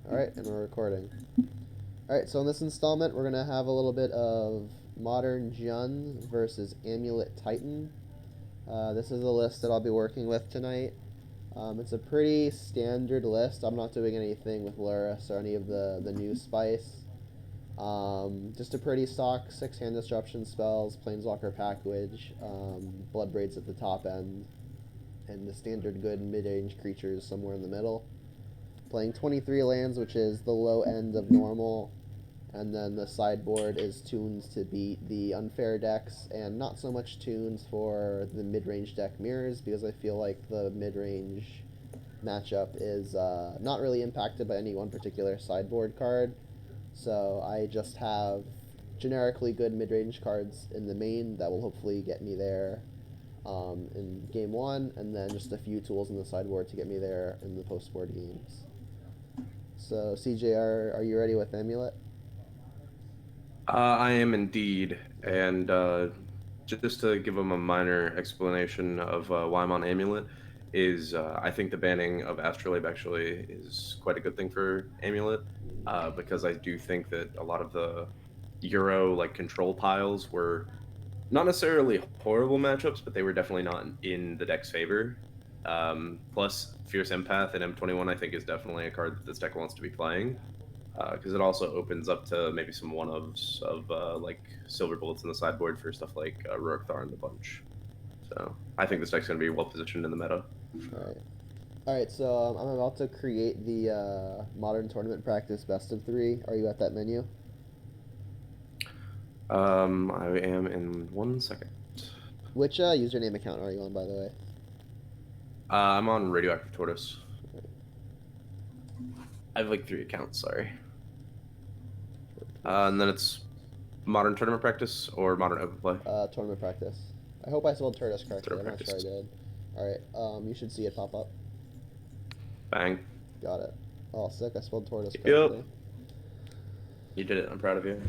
Alright, and we're recording. Alright, so in this installment, we're going to have a little bit of Modern Jund versus Amulet Titan. This is a list that I'll be working with tonight. It's a pretty standard list. I'm not doing anything with Luris or any of the new spice. Just a pretty stock 6 hand disruption spells, Planeswalker Package, Blood Braids at the top end, and the standard good mid-range creatures somewhere in the middle. Playing 23 lands, which is the low end of normal, and then the sideboard is tunes to beat the unfair decks, and not so much tunes for the mid-range deck mirrors, because I feel like the mid-range matchup is not really impacted by any one particular sideboard card. So I just have generically good mid-range cards in the main that will hopefully get me there in game one, and then just a few tools in the sideboard to get me there in the post-board games. So CJ, are you ready with Amulet? I am indeed, and just to give them a minor explanation of why I'm on Amulet, is I think the banning of Astrolabe actually is quite a good thing for Amulet, because I do think that a lot of the Euro control piles were not necessarily horrible matchups, but they were definitely not in the deck's favor. Plus, Fierce Empath and M21 I think is definitely a card that this deck wants to be playing, because it also opens up to maybe some one-ofs of silver bullets in the sideboard for stuff like Rorikthar and the Bunch. So I think this deck's going to be well positioned in the meta. Alright. Alright, so I'm about to create the Modern Tournament Practice Best of 3. Are you at that menu? I am in 1 second. Which username account are you on, by the way? I'm on Radioactive Tortoise. I have like 3 accounts, sorry. And then it's Modern Tournament Practice or Modern Open Play. Tournament Practice. I hope I spelled Tortoise correctly. Tournament I'm not sure I Practice. did. Alright, you should see it pop up. Bang. Got it. Oh, sick. I spelled Tortoise Yep. correctly. You did it. I'm proud of you.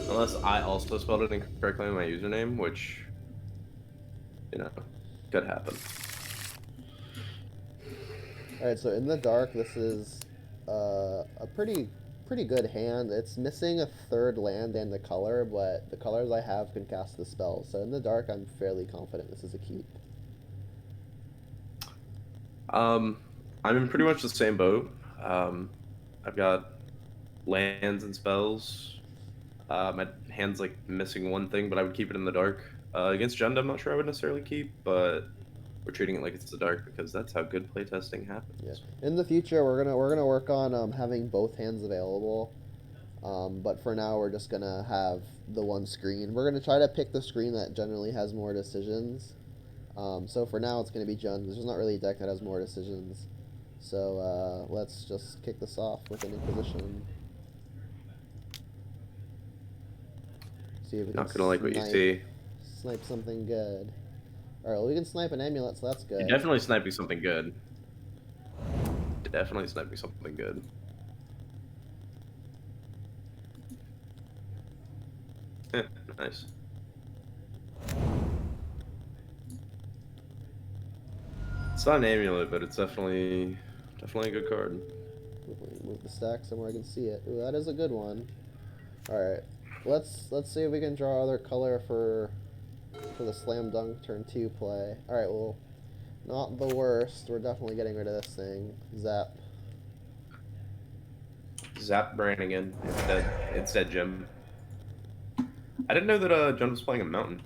Unless I also spelled it incorrectly in my username, which, could happen. Alright, so in the dark, this is a pretty good hand. It's missing a third land and the color, but the colors I have can cast the spells. So in the dark, I'm fairly confident this is a keep. I'm in pretty much the same boat. I've got lands and spells. My hand's like missing one thing, but I would keep it in the dark. Against Jund, I'm not sure I would necessarily keep, but we're treating it like it's the dark because that's how good playtesting Yeah. happens. In the future, we're gonna work on having both hands available. But for now, we're just gonna have the one screen. We're gonna try to pick the screen that generally has more decisions. So for now, it's gonna be Jund. There's not really a deck that has more decisions. So let's just kick this off with an Inquisition. See if we can Not gonna like what you see. snipe something good. All right, well, we can snipe an Amulet, so that's You're good. definitely sniping something good. Definitely sniping something good. Nice. It's not an amulet, but it's definitely a good card. Move the stack somewhere I can see it. Ooh, that is a good one. All right, let's see if we can draw other color for the slam dunk turn 2 play. All right, well, not the worst. We're definitely getting rid of this thing. Zap. Zap Brannigan. It's dead, Jim. I didn't know that Jund was playing a mountain.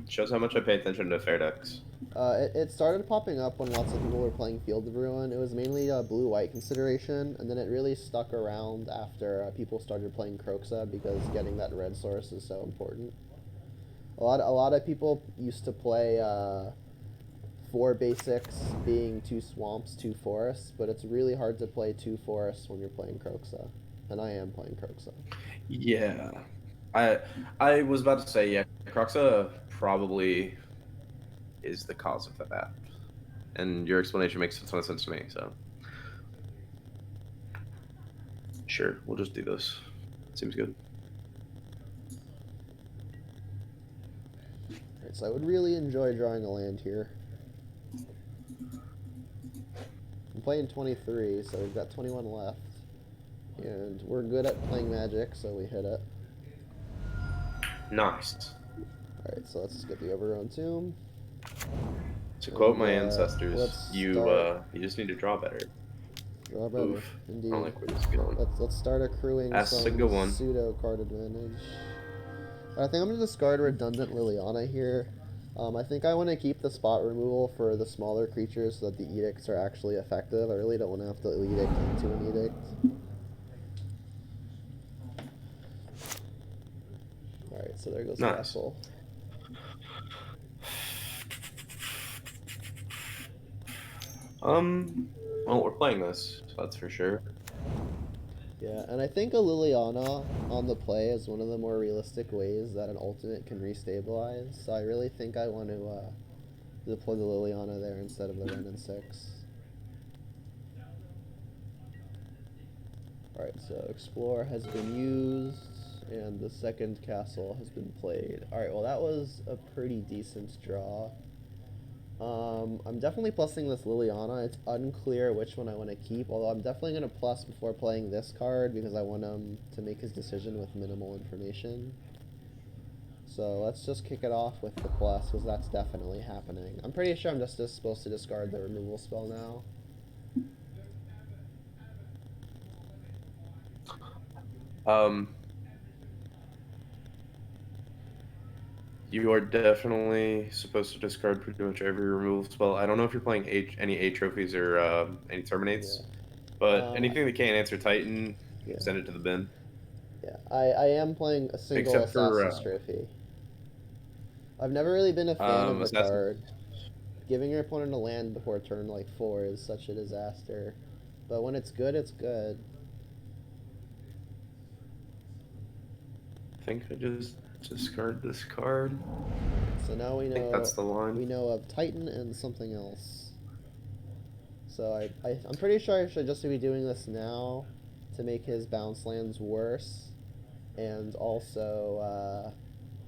Shows how much I pay attention to fair decks. It started popping up when lots of people were playing Field of Ruin. It was mainly a blue-white consideration, and then it really stuck around after people started playing Croxa because getting that red source is so important. A lot of people used to play 4 basics being 2 swamps, 2 forests, but it's really hard to play 2 forests when you're playing Croxa, and I am playing Croxa. Yeah. I was about to say, yeah, Croxa probably is the cause of that. And your explanation makes a ton of sense to me, so. Sure, we'll just do this. Seems good. Alright, so I would really enjoy drawing a land here. I'm playing 23, so we've got 21 left. And we're good at playing Magic, so we hit it. Nice. Alright, so let's just get the Overgrown Tomb. To quote And my ancestors, let's you start. you just need to draw better. Draw better, Oof. I don't indeed. like where this is going. Let's start accruing That's a some good one. pseudo card advantage. I think I'm gonna discard redundant Liliana here. I think I want to keep the spot removal for the smaller creatures so that the edicts are actually effective. I really don't want to have to edict into an edict. Alright, so there goes Nice. Castle. Well, we're playing this, so that's for sure. Yeah, and I think a Liliana on the play is one of the more realistic ways that an ultimate can restabilize. So I really think I want to deploy the Liliana there instead of the Ren and 6. Alright, so Explore has been used, and the second castle has been played. Alright, well that was a pretty decent draw. I'm definitely plussing this Liliana. It's unclear which one I want to keep, although I'm definitely going to plus before playing this card because I want him to make his decision with minimal information. So let's just kick it off with the plus because that's definitely happening. I'm pretty sure I'm just supposed to discard the removal spell now. You are definitely supposed to discard pretty much every removal spell. I don't know if you're playing any A trophies or any terminates, Yeah. but anything that can't answer Titan, Yeah. send it to the bin. Yeah. I am playing a single Except for Assassin's Trophy. I've never really been a fan of the Assassin. card. Giving your opponent a land before turn like 4 is such a disaster. But when it's good, it's good. I think I just discard this card. So now we I think know that's the line. we know of Titan and something else. So I'm pretty sure I should just be doing this now to make his bounce lands worse, and also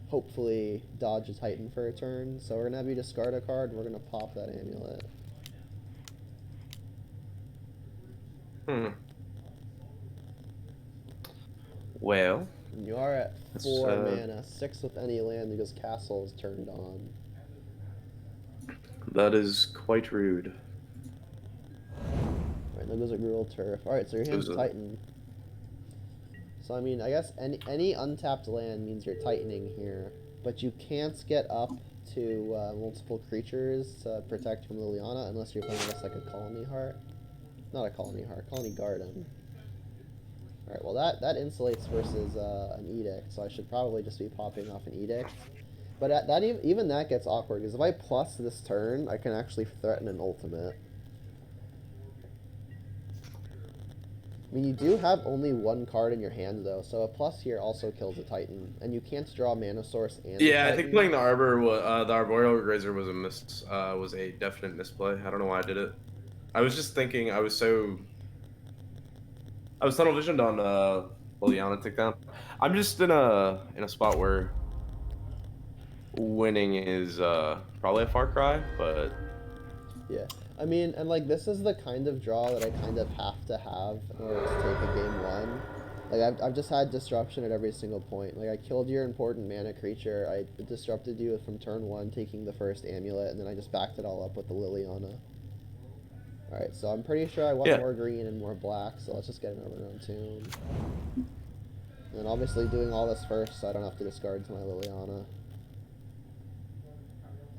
hopefully dodge a Titan for a turn. So we're gonna have you discard a card. We're gonna pop that amulet. Well, And you are at 4 mana, 6 with any land because Castle is turned on. That is quite rude. Alright, there goes a Gruul Turf. Alright, so your hand's Titan. So I mean, I guess any untapped land means you're tightening here, but you can't get up to multiple creatures to protect from Liliana unless you're playing just like a Colony Heart. Not a Colony Heart, Colony Garden. Alright, well that insulates versus an Edict, so I should probably just be popping off an Edict. But even that gets awkward, because if I plus this turn, I can actually threaten an ultimate. I mean, you do have only one card in your hand, though, so a plus here also kills a Titan, and you can't draw mana source and Yeah, I think playing the Arboreal Grazer was a definite misplay. I don't know why I did it. I was just thinking, I was tunnel visioned on Liliana takedown. I'm just in a spot where winning is probably a far cry, but yeah. I mean, and like this is the kind of draw that I kind of have to have in order to take a game 1. Like I've just had disruption at every single point. Like I killed your important mana creature. I disrupted you from turn 1, taking the first amulet, and then I just backed it all up with the Liliana. Alright, so I'm pretty sure I want more green and more black, so let's just get an Overgrown Tomb. And obviously doing all this first so I don't have to discard to my Liliana.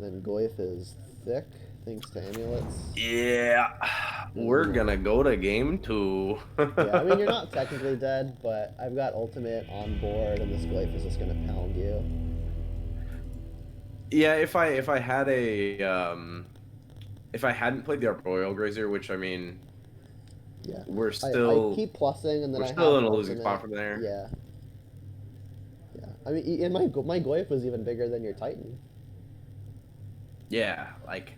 Then Goyf is thick, thanks to amulets. Yeah, we're gonna go to game 2. Yeah, I mean, you're not technically dead, but I've got ultimate on board, and this Goyf is just gonna pound you. Yeah, if I had if I hadn't played the Arboreal Grazer, which I mean, yeah, we're still I keep plussing, and then we're I still have in a ultimate. losing spot from there. Yeah. Yeah, I mean, and my Goyf was even bigger than your Titan. Yeah, like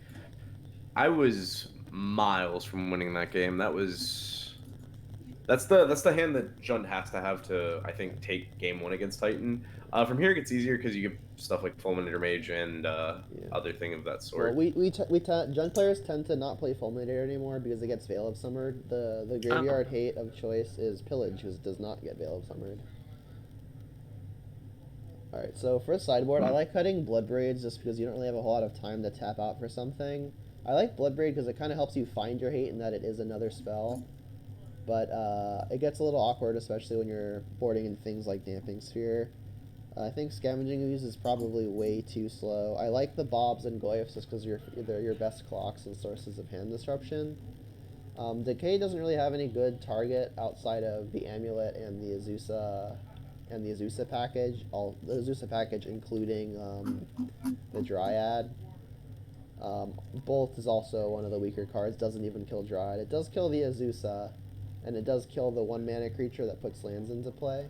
I was miles from winning that game. That was That's the hand that Jund has to have to, I think, take game one against Titan. From here it gets easier because you get stuff like Fulminator Mage and Yeah. other thing of that Well, sort. Jund players tend to not play Fulminator anymore because it gets Veil of Summered. The Oh. graveyard hate of choice is Pillage, because it does not get Veil of Summered. Alright, so for a sideboard, I like cutting Blood Braids just because you don't really have a whole lot of time to tap out for something. I like Blood Braid because it kind of helps you find your hate in that it is another spell. But it gets a little awkward, especially when you're boarding in things like Damping Sphere. I think Scavenging Ooze is probably way too slow. I like the Bobs and Goyfs just because they're your best clocks and sources of hand disruption. Decay doesn't really have any good target outside of the Amulet and the Azusa package. The Azusa package including the Dryad. Bolt is also one of the weaker cards. Doesn't even kill Dryad. It does kill the Azusa, and it does kill the 1-mana creature that puts lands into play.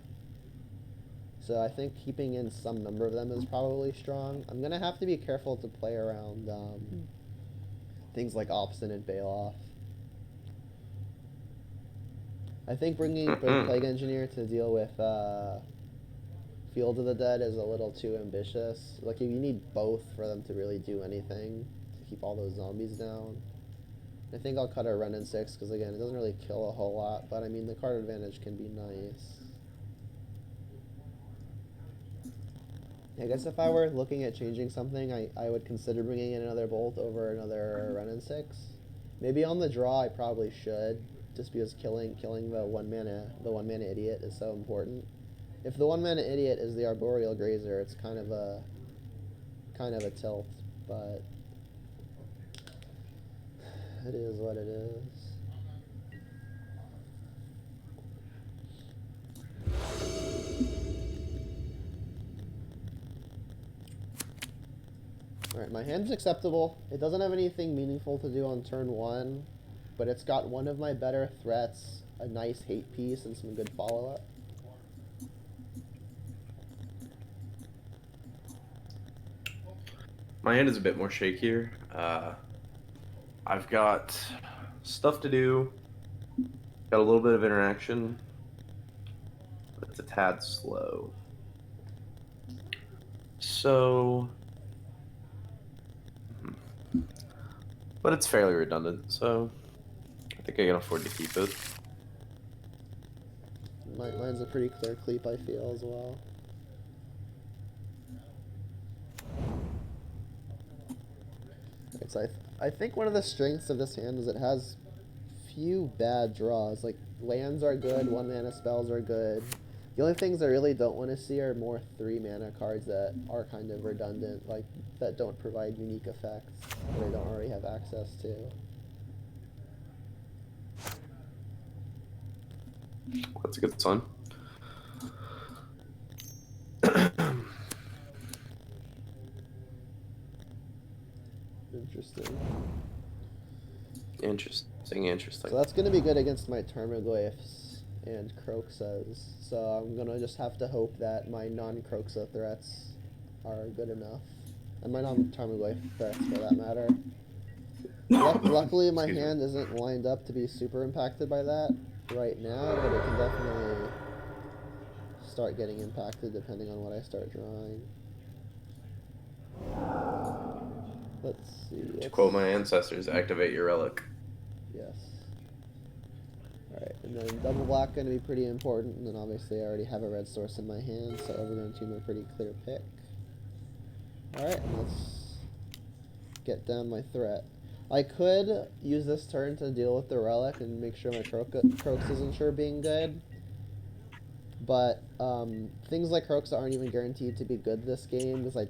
So I think keeping in some number of them is probably strong. I'm gonna have to be careful to play around things like Obstinate Bailoff. I think bringing Plague Engineer to deal with Field of the Dead is a little too ambitious. Like, you need both for them to really do anything to keep all those zombies down. I think I'll cut a Run in 6 because, again, it doesn't really kill a whole lot, but I mean, the card advantage can be nice. I guess if I were looking at changing something, I would consider bringing in another Bolt over another Run in 6. Maybe on the draw I probably should, just because killing the one mana idiot is so important. If the 1-mana idiot is the Arboreal Grazer, it's kind of a tilt, but it is what it is. Alright, my hand's acceptable. It doesn't have anything meaningful to do on turn 1, but it's got one of my better threats, a nice hate piece, and some good follow-up. My hand is a bit more shakier. I've got stuff to do. Got a little bit of interaction, but it's a tad slow. So, but it's fairly redundant, so I think I can afford to keep it. Mine's a pretty clear cleap, I feel, as well. I think one of the strengths of this hand is it has few bad draws. Like, lands are good, 1-mana spells are good. The only things I really don't want to see are more 3-mana cards that are kind of redundant, like, that don't provide unique effects that I don't already have access to. That's a good sign. Interesting. Interesting. So that's going to be good against my Tarmogoyfs and Kroxas. So I'm going to just have to hope that my non-Kroxa threats are good enough. And my non-Tarmogoyf threats, for that matter. Luckily, my hand isn't lined up to be super impacted by that right now, but it can definitely start getting impacted depending on what I start drawing. Let's see. To quote my ancestors, activate your relic. Yes. Alright, and then double black going to be pretty important, and then obviously I already have a red source in my hand, so Overgrown Tomb a pretty clear pick. Alright, let's get down my threat. I could use this turn to deal with the relic and make sure my Croaks isn't sure being good, but things like Croaks aren't even guaranteed to be good this game, because I'm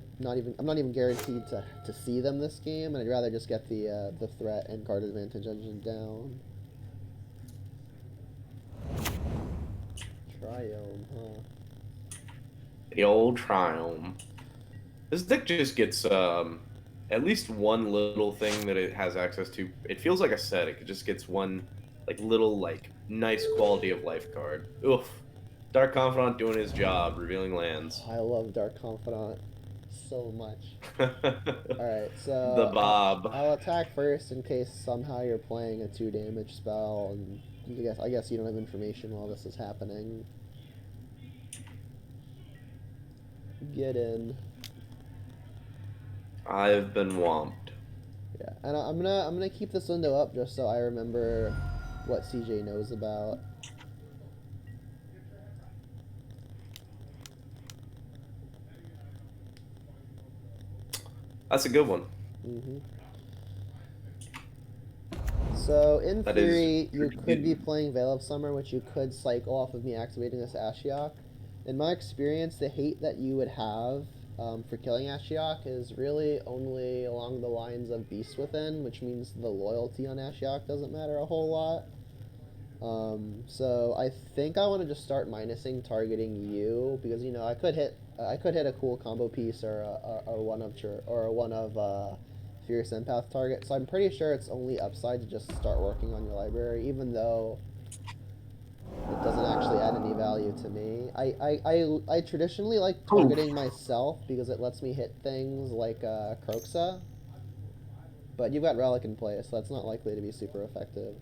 not even guaranteed to see them this game, and I'd rather just get the threat and card advantage engine down. Triome, huh? The old Triome. This deck just gets at least one little thing that it has access to. It feels like a set. It just gets one little nice quality of life card. Oof. Dark Confidant doing his job, revealing lands. I love Dark Confidant so much. Alright, The so Bob. I'll attack first in case somehow you're playing a 2 damage spell, and I guess you don't have information while this is happening. Get in. I've been whomped. Yeah, and I'm gonna keep this window up just so I remember what CJ knows about. That's a good one. hmm So in That is theory, you pretty could be good. playing Veil of Summer, which you could cycle off of me activating this Ashiok. In my experience, the hate that you would have for killing Ashiok is really only along the lines of Beast Within, which means the loyalty on Ashiok doesn't matter a whole lot. So I think I want to just start minusing targeting you because I could hit a cool combo piece or a one of Fierce Empath target. So I'm pretty sure it's only upside to just start working on your library, even though it doesn't actually add any value to me. I traditionally like Oof. targeting myself because it lets me hit things like Kroxa, but you've got Relic in play, so that's not likely to be super effective.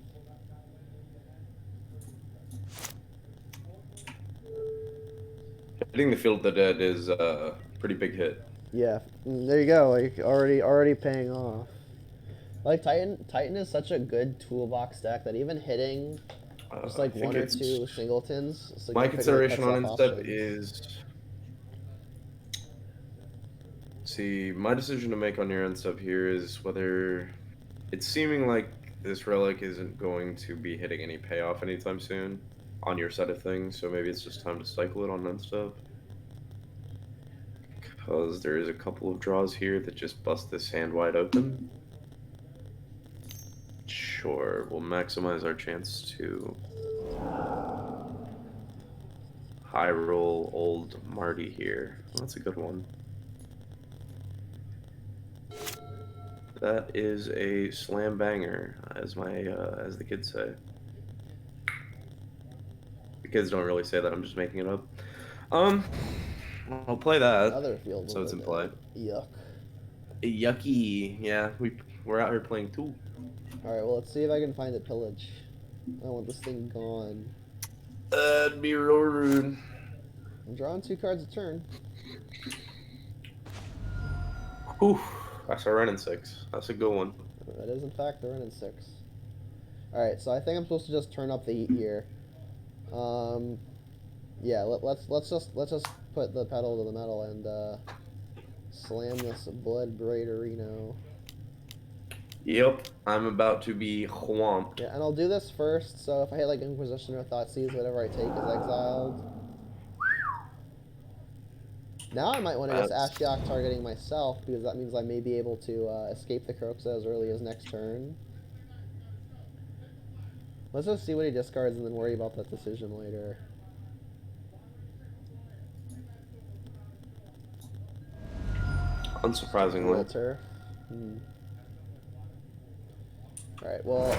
Hitting the Field of the Dead is a pretty big hit. Yeah, there you go. Like already paying off. Like Titan is such a good toolbox deck that even hitting just I like think one or it's two singletons my significantly consideration cuts on off instep options. is see my decision to make on your instep here is whether it's seeming like this relic isn't going to be hitting any payoff anytime soon on your side of things, so maybe it's just time to cycle it on instep. Because there is a couple of draws here that just bust this hand wide open. Sure, we'll maximize our chance to high roll old Marty here. Well, that's a good one. That is a slam banger, as the kids say. The kids don't really say that. I'm just making it up. Um, I'll play that. Another Field So of it's the in play. Dead. Yuck. Yucky. Yeah, we're out here playing too. All right, well let's see if I can find the pillage. I want this thing gone. That'd be real rude. I'm drawing 2 cards a turn. Whew, that's a running six. That's a good one. That is in fact the running 6. All right, so I think I'm supposed to just turn up the heat here. Um, yeah, let's just put the pedal to the metal and slam this Blood Raiderino. Yep, I'm about to be whomped. Yeah, and I'll do this first, so if I hit like Inquisition or Thoughtseize, whatever I take is exiled. Now I might want to just That's Ashiok targeting myself, because that means I may be able to escape the Kroxa as early as next turn. Let's just see what he discards and then worry about that decision later. Cruel unsurprisingly. Turf. Alright, well,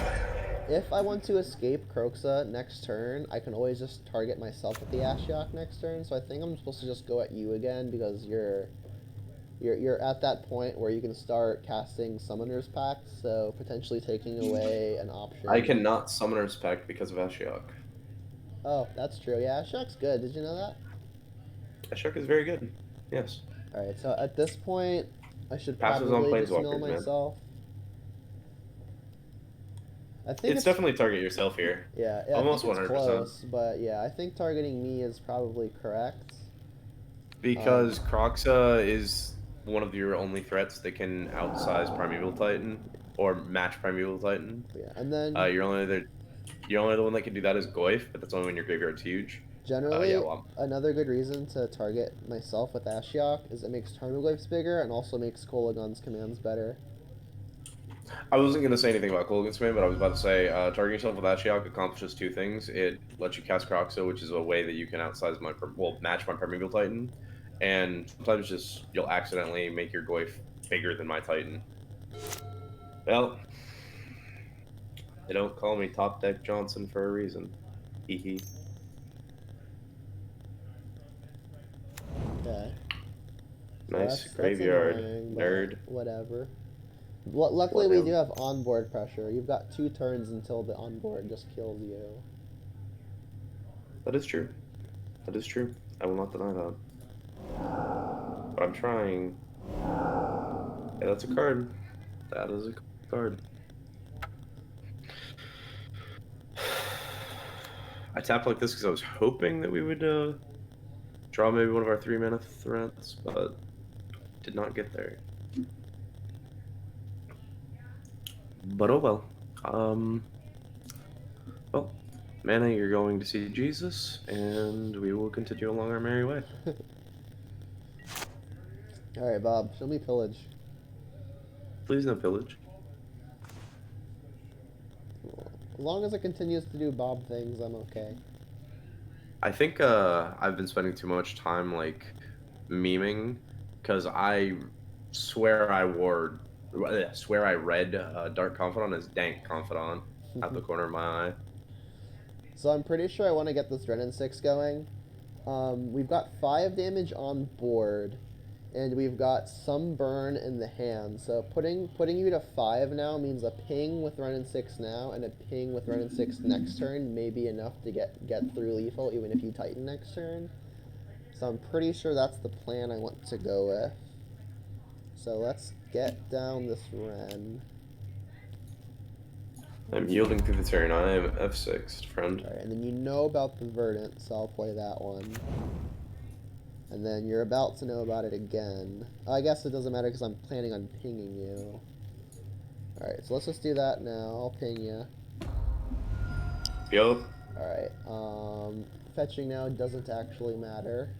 if I want to escape Kroxa next turn, I can always just target myself with the Ashiok next turn, so I think I'm supposed to just go at you again, because you're at that point where you can start casting Summoner's Pact, so potentially taking away an I option. cannot Summoner's Pact because of Ashiok. Oh, that's true. Yeah, Ashiok's good. Did you know that? Ashiok is very good. Yes. Alright, so at this point, I should Passes on probably just mill Planeswalkers, man. myself. I think It's definitely target yourself here. yeah, I think Almost it's 100%. close, but yeah, I think targeting me is probably correct. Because Croxa is one of your only threats that can outsize Primeval Titan or match Primeval Titan. Yeah, and then You're only the one that can do that is Goyf, but that's only when your graveyard's huge. Yeah, generally, well, another good reason to target myself with Ashiok is it makes Tarmogoyfs bigger and also makes Kolagon's commands better. I wasn't gonna say anything about Kolaghan's Command, but I was about to say targeting yourself with Ashiok accomplishes two things. It lets you cast Croxa, which is a way that you can outsize match my Primeval Titan, and sometimes just you'll accidentally make your Goyf bigger than my Titan. Well, they don't call me Top Deck Johnson for a reason. Hee hee. Okay, so Nice that's graveyard, annoying, but nerd. whatever. Luckily, What we do him? have onboard pressure. You've got 2 turns until the onboard just kills you. That is true. That is true. I will not deny that. But I'm trying. Yeah, that's a card. That is a card. I tapped like this because I was hoping that we would draw maybe one of our 3 mana threats, but did not get there. But oh well. Um, well, Mana, you're going to see Jesus, and we will continue along our merry way. Alright, Bob, show me pillage. Please no pillage. As long as it continues to do Bob things, I'm okay. I think I've been spending too much time like memeing because I swear swear I read Dark Confidant as Dank Confidant out the corner of my eye. So I'm pretty sure I want to get this Drennan 6 going. We've got 5 damage on board, and we've got some burn in the hand. So putting you to 5 now means a ping with Renin 6 now and a ping with Renin 6 next turn may be enough to get through lethal even if you Titan next turn. So I'm pretty sure that's the plan I want to go with. So let's get down this Ren. I'm yielding through the turn. I am F6, friend. Alright, and then you know about the Verdant, so I'll play that one. And then you're about to know about it again. I guess it doesn't matter because I'm planning on pinging you. Alright, so let's just do that now. I'll ping you. Yup. Alright, fetching now doesn't actually matter.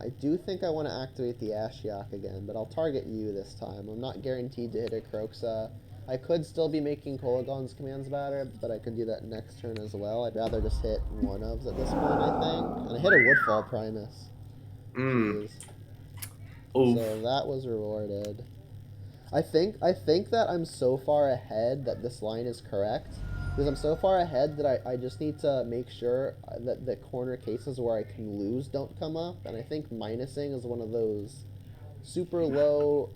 I do think I want to activate the Ashiok again, but I'll target you this time. I'm not guaranteed to hit a Kroxa. I could still be making Kolagon's commands better, but I could do that next turn as well. I'd rather just hit one of at this point, I think. And I hit a Woodfall Primus. Jeez. Oof. So that was rewarded. I think that I'm so far ahead that this line is correct. Because I'm so far ahead that I just need to make sure that the corner cases where I can lose don't come up. And I think minusing is one of those super low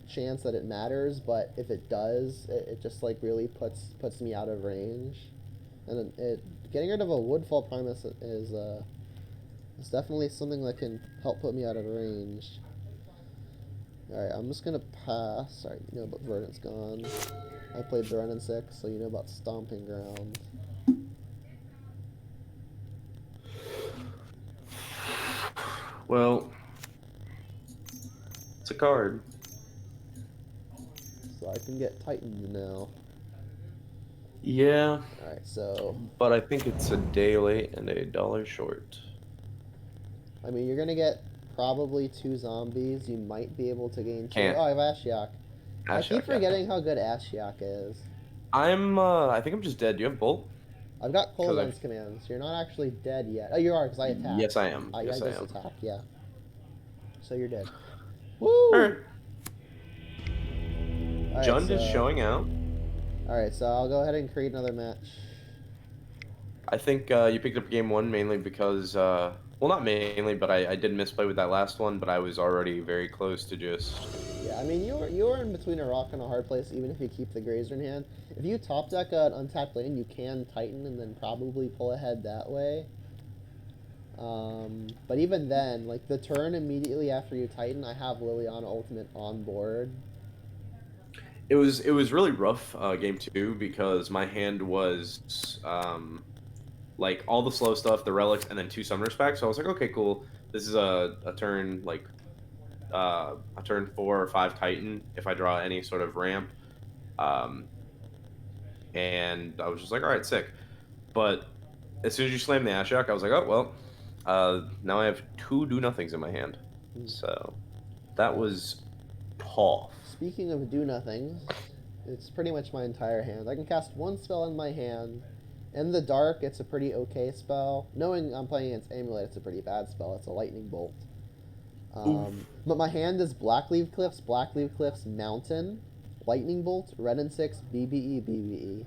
chance that it matters. But if it does, it just like really puts me out of range. And getting rid of a Woodfall Primus is definitely something that can help put me out of range. Alright, I'm just gonna pass. Alright, you know about Verdant's gone. I played the Renin 6, so you know about Stomping Ground. Well, it's a card. So I can get Titaned now. Yeah, Alright, so but I think it's a day late and a dollar short. I mean you're gonna get probably 2 zombies. You might be able to gain 2. Can't. Oh, I have Ashiok. I keep Ashiok, yeah. forgetting how good Ashiok is. I think I'm just dead. Do you have Bolt? I've got Because Kolagon's commands. You're not actually dead yet. Oh, you are, because I attacked. yes, I am. I Yes, I just am. attacked, yeah. So you're dead. Alright. Woo! Alright, Jund is so showing out. alright, so I'll go ahead and create another match. I think you picked up game one mainly because, well, not mainly, but I did misplay with that last one, but I was already very close to just... Yeah, I mean, you're in between a rock and a hard place, even if you keep the Grazer in hand. If you top deck an untapped lane, you can Titan and then probably pull ahead that way. But even then, like, the turn immediately after you Titan, I have Liliana Ultimate on board. It was really rough, game two, because my hand was, like, all the slow stuff, the relics, and then 2 summoners back, so I was like, okay, cool. This is a turn, like, a turn 4 or 5 Titan if I draw any sort of ramp. And I was just like, all right, sick. But as soon as you slam the Ashiok, I was like, oh, well, now I have 2 do-nothings in my hand. So that was tough. Speaking of do-nothings, it's pretty much my entire hand. I can cast 1 spell in my hand. In the dark, it's a pretty okay spell. Knowing I'm playing against Amulet, it's a pretty bad spell. It's a Lightning Bolt. But my hand is Blackleaf Cliffs, Mountain, Lightning Bolt, Red and 6, BBE, BBE.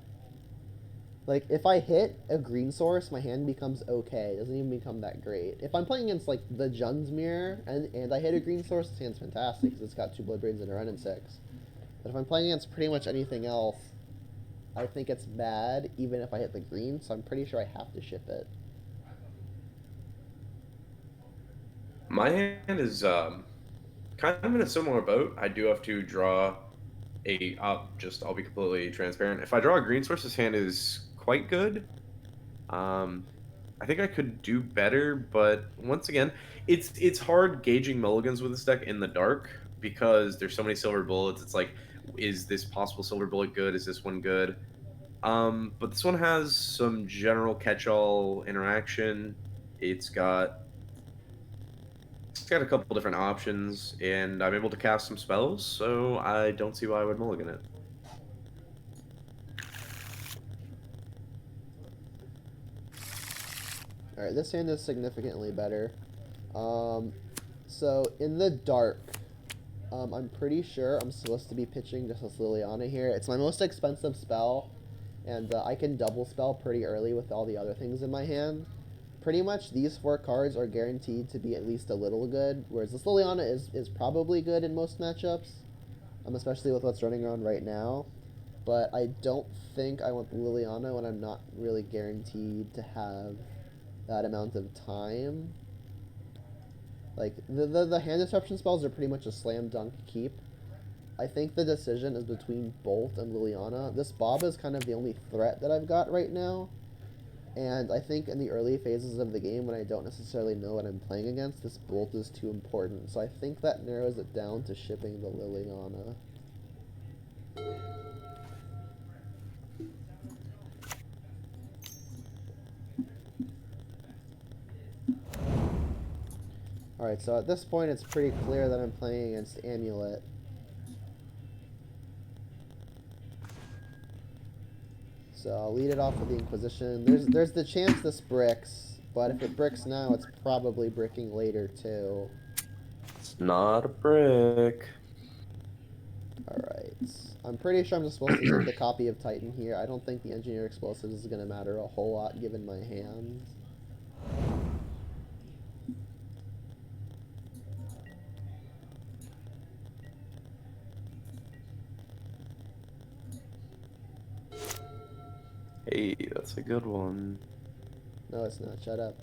Like, if I hit a green source, my hand becomes okay. It doesn't even become that great. If I'm playing against, like, the Jun's Mirror, and I hit a green source, this hand's fantastic, because it's got 2 Blood Brains and a Run and 6. But if I'm playing against pretty much anything else, I think it's bad, even if I hit the green, so I'm pretty sure I have to ship it. My hand is kind of in a similar boat. I do have to draw I'll be completely transparent. If I draw a green source, this hand is quite good. Um, I think I could do better, but once again, it's hard gauging mulligans with this deck in the dark because there's so many silver bullets. It's like, is this possible silver bullet good? Is this one good? But this one has some general catch-all interaction. It's got it's got a couple different options, and I'm able to cast some spells, so I don't see why I would mulligan it. Alright, this hand is significantly better. So, in the dark, I'm pretty sure I'm supposed to be pitching just this Liliana here. It's my most expensive spell, and I can double spell pretty early with all the other things in my hand. Pretty much these 4 cards are guaranteed to be at least a little good, whereas this Liliana is probably good in most matchups, especially with what's running around right now. But I don't think I want the Liliana when I'm not really guaranteed to have that amount of time. Like, the hand disruption spells are pretty much a slam dunk keep. I think the decision is between Bolt and Liliana. This Bob is kind of the only threat that I've got right now. And I think in the early phases of the game, when I don't necessarily know what I'm playing against, this Bolt is too important. So I think that narrows it down to shipping the Liliana. Alright, so at this point, it's pretty clear that I'm playing against Amulet. So I'll lead it off with the Inquisition. There's the chance this bricks, but if it bricks now, it's probably bricking later too. It's not a brick. Alright. I'm pretty sure I'm just supposed to take the copy of Titan here. I don't think the Engineer Explosives is going to matter a whole lot given my hands. Hey, that's a good one. No, it's not. Shut up.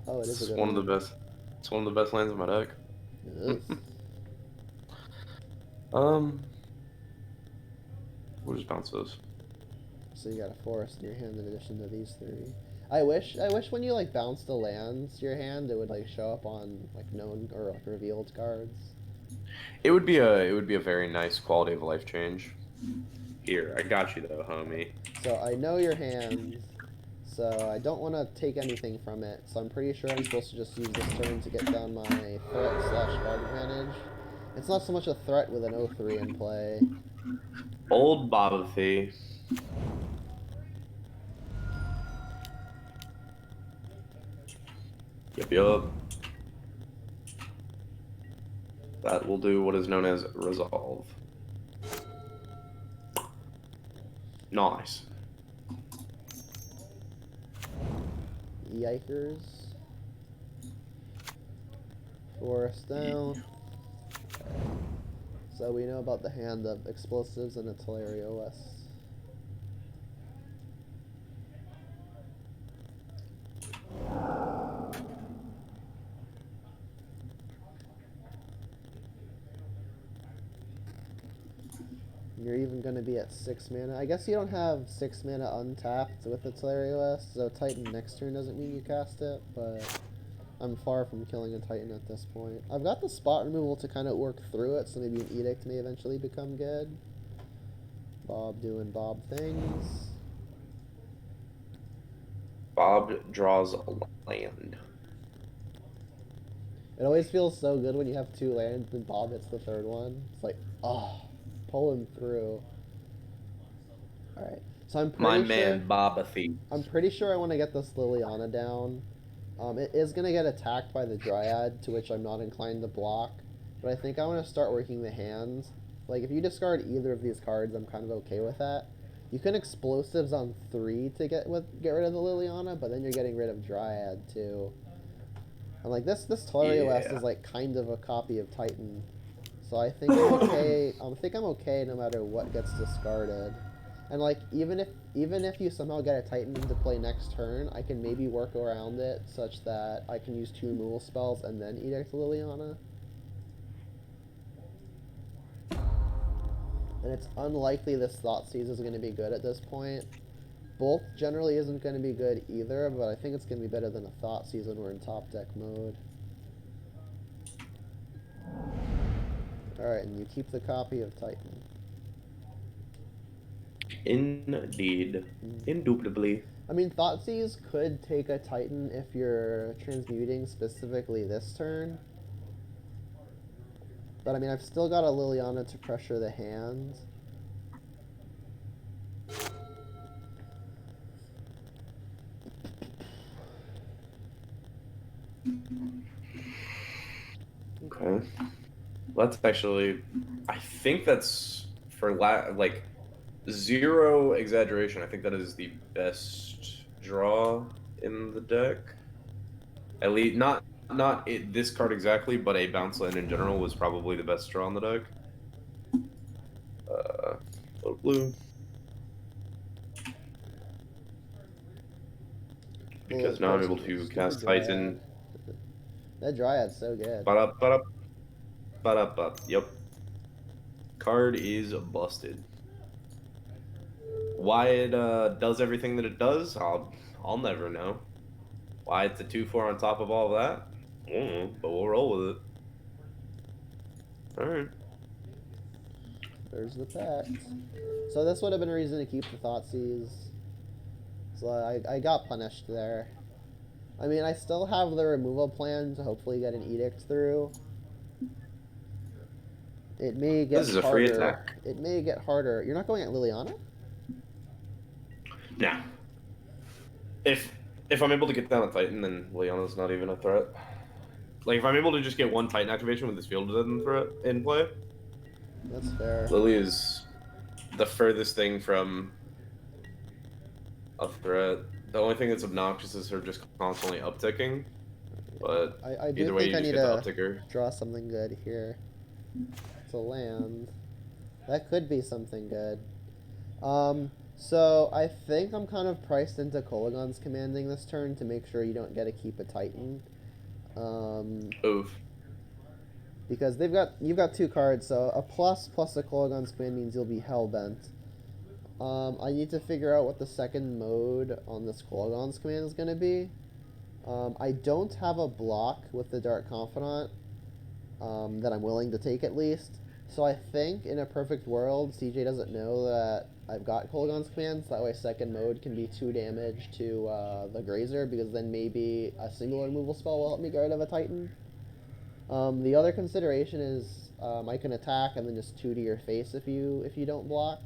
Oh, it is a It's good one of one. the best. It's one of the best lands in my deck. It is. We'll just bounce those. So you got a forest in your hand in addition to these 3. I wish when you like bounce the lands to your hand, it would like show up on like known or like revealed cards. It would be a very nice quality of life change. Here, I got you though, homie. So I know your hands, so I don't want to take anything from it. So I'm pretty sure I'm supposed to just use this turn to get down my threat/guard advantage. It's not so much a threat with an 0-3 in play. Old Bobothy. Yup. That will do what is known as resolve. Nice. Yikers. Forest down. So we know about the hand of explosives and its OS. You're even going to be at 6 mana. I guess you don't have 6 mana untapped with the OS, so Titan next turn doesn't mean you cast it, but I'm far from killing a Titan at this point. I've got the spot removal to kind of work through it, so maybe an Edict may eventually become good. Bob doing Bob things. Bob draws a land. It always feels so good when you have 2 lands and Bob hits the 3rd one. It's like, oh, pulling through. Alright, so I'm pretty sure I want to get this Liliana down. It is going to get attacked by the Dryad, to which I'm not inclined to block. But I think I want to start working the hands. Like, if you discard either of these cards, I'm kind of okay with that. You can explosives on 3 to get rid of the Liliana, but then you're getting rid of Dryad too. And like this Torieless Yeah. is like kind of a copy of Titan. So I think I'm okay. I think I'm okay no matter what gets discarded. And like even if you somehow get a Titan into play next turn, I can maybe work around it such that I can use 2 removal spells and then Edict Liliana. And it's unlikely this Thoughtseize is going to be good at this point. Bolt generally isn't going to be good either, but I think it's going to be better than a Thoughtseize when we're in top deck mode. Alright, and you keep the copy of Titan. Indeed. Indubitably. I mean, Thoughtseize could take a Titan if you're transmuting specifically this turn. But I mean, I've still got a Liliana to pressure the hand. Okay. Well, that's actually, I think that's for like zero exaggeration. I think that is the best draw in the deck. At least not this card exactly, but a bounce land in general was probably the best draw on the deck. Blue. Because now I'm able to cast Titan. That Dryad's so good. Yep. Card is busted. Why it does everything that it does, I'll never know. Why it's a 2/4 on top of all of that, but we'll roll with it. All right. There's the pact. So this would have been a reason to keep the Thoughtseize. So I got punished there. I mean, I still have the removal plan to hopefully get an Edict through. It may get harder. This is a free attack. It may get harder. You're not going at Liliana? Nah. If I'm able to get down a Titan, then Liliana's not even a threat. Like, if I'm able to just get 1 Titan activation with this field in play, that's fair. Lily is the furthest thing from a threat. The only thing that's obnoxious is her just constantly upticking. But I do either way, think you I just need get to the upticker. draw something good here. It's a land. That could be something good. So I think I'm kind of priced into Kolagon's commanding this turn to make sure you don't get to keep a Titan. Oof. Because you've got 2 cards, so a plus a Kolagon's command means you'll be hellbent. I need to figure out what the second mode on this Kolagon's command is going to be. I don't have a block with the Dark Confidant that I'm willing to take at least. So I think in a perfect world, CJ doesn't know that I've got Kolagon's command, so that way second mode can be 2 damage to the Grazer, because then maybe a single removal spell will help me get rid of a Titan. The other consideration is I can attack and then just 2 to your face if you don't block.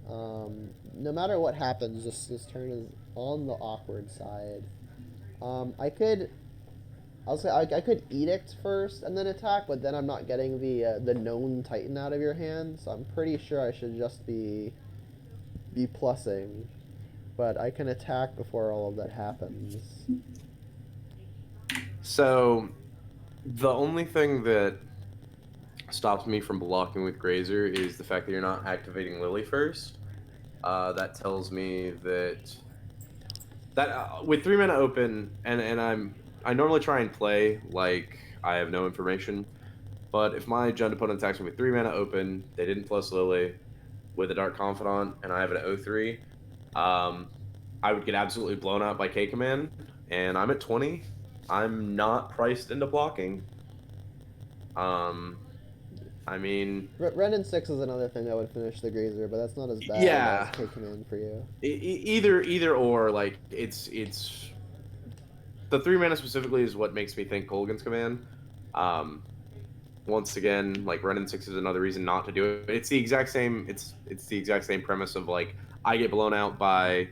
No matter what happens, this turn is on the awkward side. I could Edict first and then attack, but then I'm not getting the known Titan out of your hand, so I'm pretty sure I should just be plussing. But I can attack before all of that happens. So, the only thing that stops me from blocking with Grazer is the fact that you're not activating Lily first. That tells me that with 3 mana open, and I normally try and play like I have no information, but if my Jund opponent attacks me with 3 mana open, they didn't plus Lily with a Dark Confidant, and I have an 0/3, I would get absolutely blown out by K Command, and I'm at 20. I'm not priced into blocking. I mean, Ren and 6 is another thing that would finish the Grazer, but that's not as bad yeah, as K Command for you. Either or, like it's the 3 mana specifically is what makes me think Kolgan's command. Once again, like Ren and 6 is another reason not to do it. It's the exact same. It's the exact same premise of like I get blown out by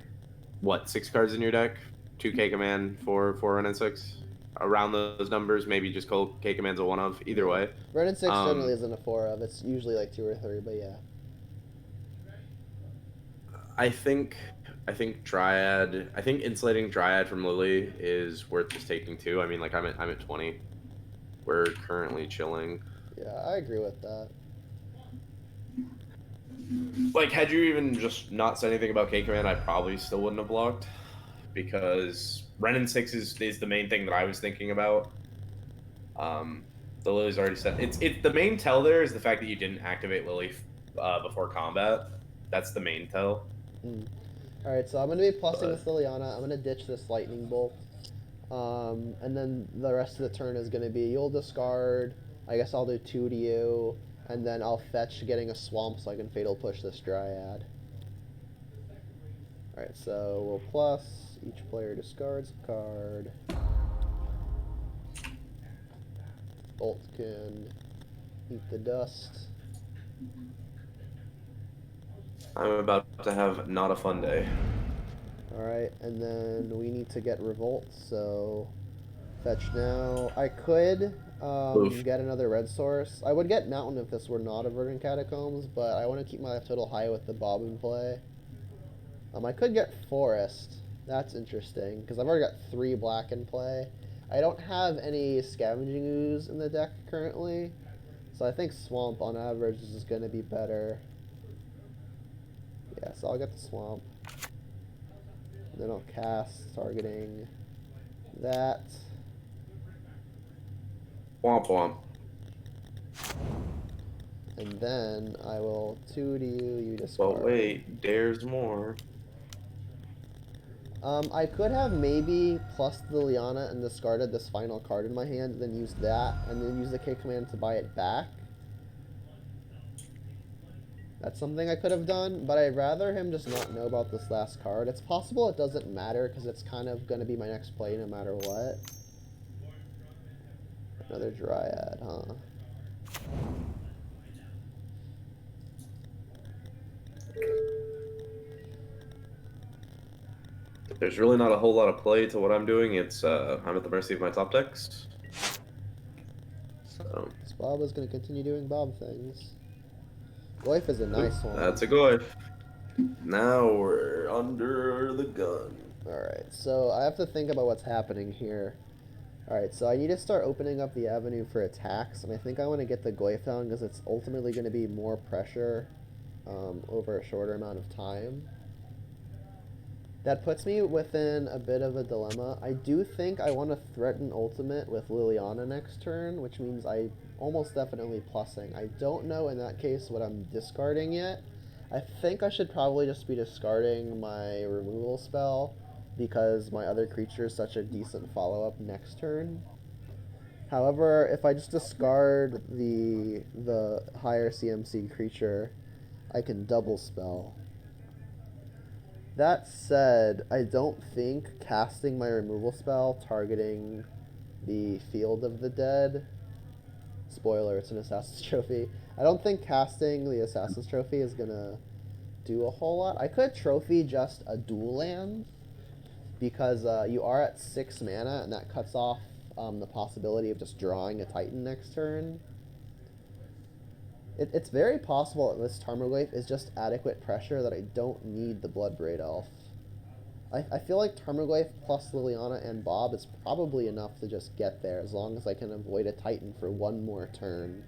what 6 cards in your deck, 2K command for Ren and 6. around those numbers. Maybe just call K Command's a one of. Either Yeah. way. Red and 6 generally Um, isn't a 4 of. It's usually like 2 or 3, but yeah. I think I think Dryad. I think insulating Dryad from Lily is worth just taking too. I mean, like I'm at 20. We're currently chilling. Yeah, I agree with that. Like, had you even just not said anything about K Command, I probably still wouldn't have blocked because Ren and Six is the main thing that I was thinking about. Um, the Lily's already said it's the main tell there is the fact that you didn't activate Lily before combat. That's the main tell. Mm. Alright, so I'm going to be plussing But this Liliana. I'm going to ditch this Lightning Bolt. And then the rest of the turn is going to be you'll discard. I guess I'll do 2 to you. And then I'll fetch getting a swamp so I can Fatal Push this Dryad. Alright, so we'll plus. Each player discards a card. Bolt can eat the dust. I'm about to have not a fun day. Alright, and then we need to get Revolt, so fetch now. I could Oof. get another red source. I would get Mountain if this were not a Verdant Catacombs, but I want to keep my life total high with the Bob in play. I could get Forest. That's interesting, because I've already got 3 black in play. I don't have any Scavenging Ooze in the deck currently, so I think Swamp on average is going to be better. Yeah, so I'll get the Swamp. And then I'll cast, targeting that. Womp womp. And then I will 2 to you, you But discard. wait, there's more. I could have maybe plus the Liana and discarded this final card in my hand, then used that, and then use the K command to buy it back. That's something I could have done, but I'd rather him just not know about this last card. It's possible it doesn't matter, because it's kind of going to be my next play no matter what. Another Dryad, huh? There's really not a whole lot of play to what I'm doing. It's I'm at the mercy of my top decks. So So Bob is going to continue doing Bob things. Life is a nice one. that's a good. Now we're under the gun. Alright, so I have to think about what's happening here. Alright, so I need to start opening up the avenue for attacks, and I think I want to get the Goyf down because it's ultimately going to be more pressure over a shorter amount of time. That puts me within a bit of a dilemma. I do think I want to threaten ultimate with Liliana next turn, which means I almost definitely plussing. I don't know in that case what I'm discarding yet. I think I should probably just be discarding my removal spell because my other creature is such a decent follow-up next turn. However, if I just discard the higher CMC creature, I can double spell. That said, I don't think casting my removal spell targeting the Field of the Dead, spoiler, it's an Assassin's Trophy, I don't think casting the Assassin's Trophy is gonna do a whole lot. I could trophy just a dual land, because you are at 6 mana, and that cuts off the possibility of just drawing a Titan next turn. It's very possible that this Tarmogoyf is just adequate pressure that I don't need the Bloodbraid Elf. I feel like Tarmogoyf plus Liliana and Bob is probably enough to just get there, as long as I can avoid a Titan for one more turn.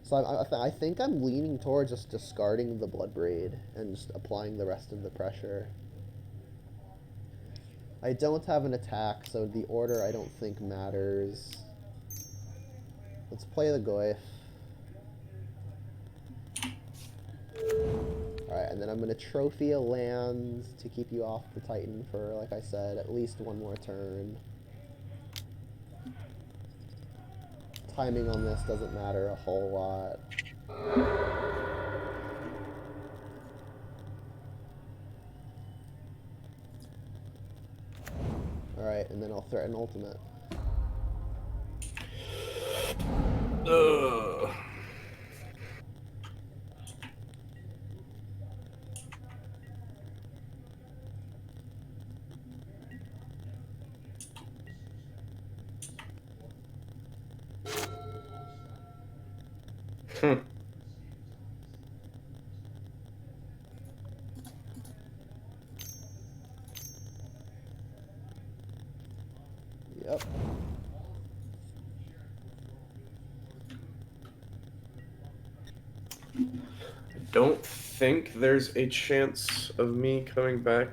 So I think I'm leaning towards just discarding the Bloodbraid and just applying the rest of the pressure. I don't have an attack, so the order I don't think matters. Let's play the Goyf. Alright, and then I'm going to trophy a land to keep you off the Titan for, like I said, at least one more turn. Timing on this doesn't matter a whole lot. Alright, and then I'll threaten ultimate. Ugh. Hmm. Yep. I don't think there's a chance of me coming back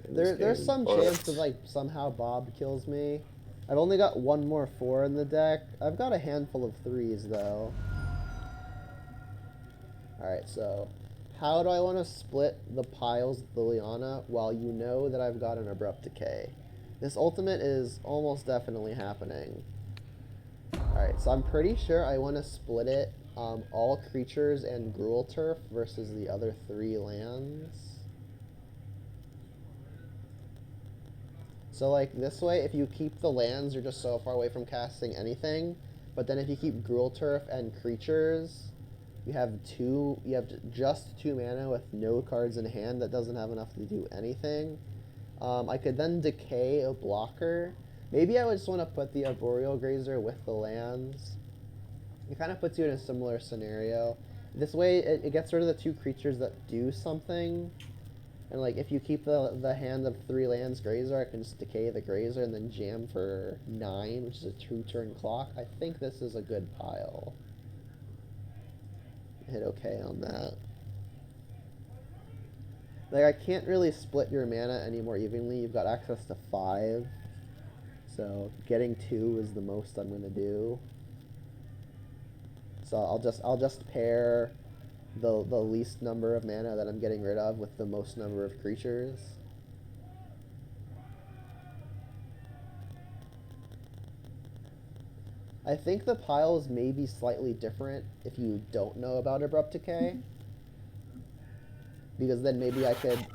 in this There's game, some chance of but like somehow Bob kills me. I've only got one more 4 in the deck. I've got a handful of 3s though. Alright, so how do I want to split the piles with Liliana while you know that I've got an Abrupt Decay? This ultimate is almost definitely happening. Alright, so I'm pretty sure I want to split it all creatures and Gruul Turf versus the other 3 lands. So like this way, if you keep the lands, you're just so far away from casting anything. But then if you keep Gruul Turf and creatures, you have just 2 mana with no cards in hand that doesn't have enough to do anything. I could then decay a blocker. Maybe I would just want to put the Arboreal Grazer with the lands. It kind of puts you in a similar scenario. This way, it gets rid of the 2 creatures that do something. And like, if you keep the hand of 3 lands Grazer, I can just decay the Grazer and then jam for 9, which is a 2-turn clock. I think this is a good pile. Hit okay on that. Like, I can't really split your mana any more evenly. You've got access to 5. So getting 2 is the most I'm gonna do. So I'll just pair the least number of mana that I'm getting rid of with the most number of creatures. I think the piles may be slightly different if you don't know about Abrupt Decay, because then maybe I could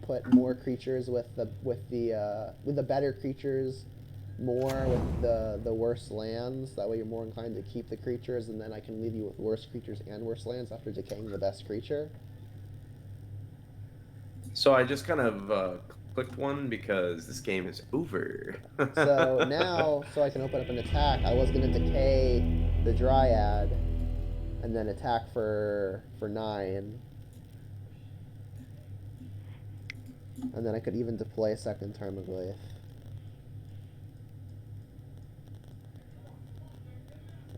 put more creatures with the better creatures, more with the worse lands. That way you're more inclined to keep the creatures, and then I can leave you with worse creatures and worse lands after decaying the best creature. so I just kind of clicked one because this game is over. So now, so I can open up an attack, I was gonna decay the Dryad, and then attack for 9, and then I could even deploy a second Tarmogoyf.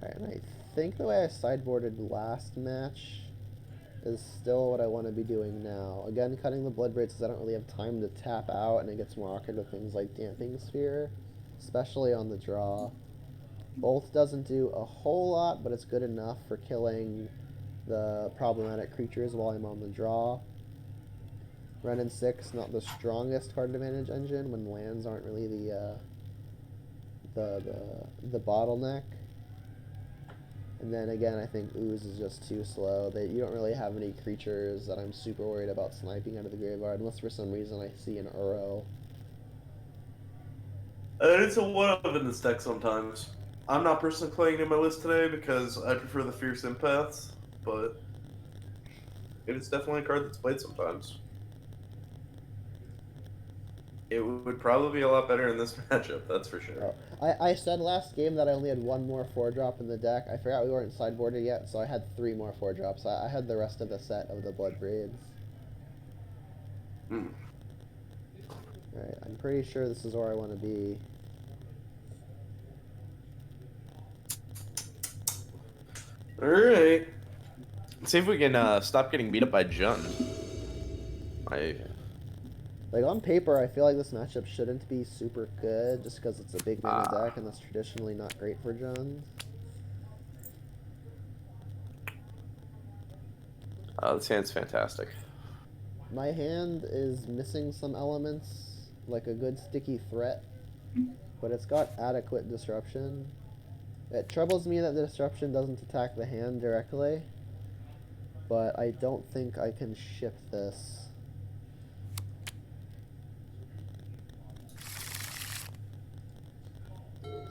Alright, and I think the way I sideboarded last match is still what I want to be doing now. Again, cutting the Blood Braids because I don't really have time to tap out, and it gets more awkward with things like Damping Sphere, especially on the draw. Bolt doesn't do a whole lot, but it's good enough for killing the problematic creatures while I'm on the draw. Renin 6, not the strongest card advantage engine when lands aren't really the bottleneck. And then again, I think Ooze is just too slow. You don't really have any creatures that I'm super worried about sniping out of the graveyard, unless for some reason I see an Uro. It's a one-of in this deck sometimes. I'm not personally playing in my list today because I prefer the Fierce Empaths, but it is definitely a card that's played sometimes. It would probably be a lot better in this matchup, that's for sure. Oh, I said last game that I only had 1 more 4-drop in the deck. I forgot we weren't sideboarded yet, so I had 3 more 4-drops. I had the rest of the set of the Blood Braids. Mm. Alright, I'm pretty sure this is where I want to be. Alright. Let's see if we can stop getting beat up by Jun. Like, on paper, I feel like this matchup shouldn't be super good, just because it's a big mana deck, and that's traditionally not great for Jund. This hand's fantastic. My hand is missing some elements, like a good sticky threat, but it's got adequate disruption. It troubles me that the disruption doesn't attack the hand directly, but I don't think I can ship this.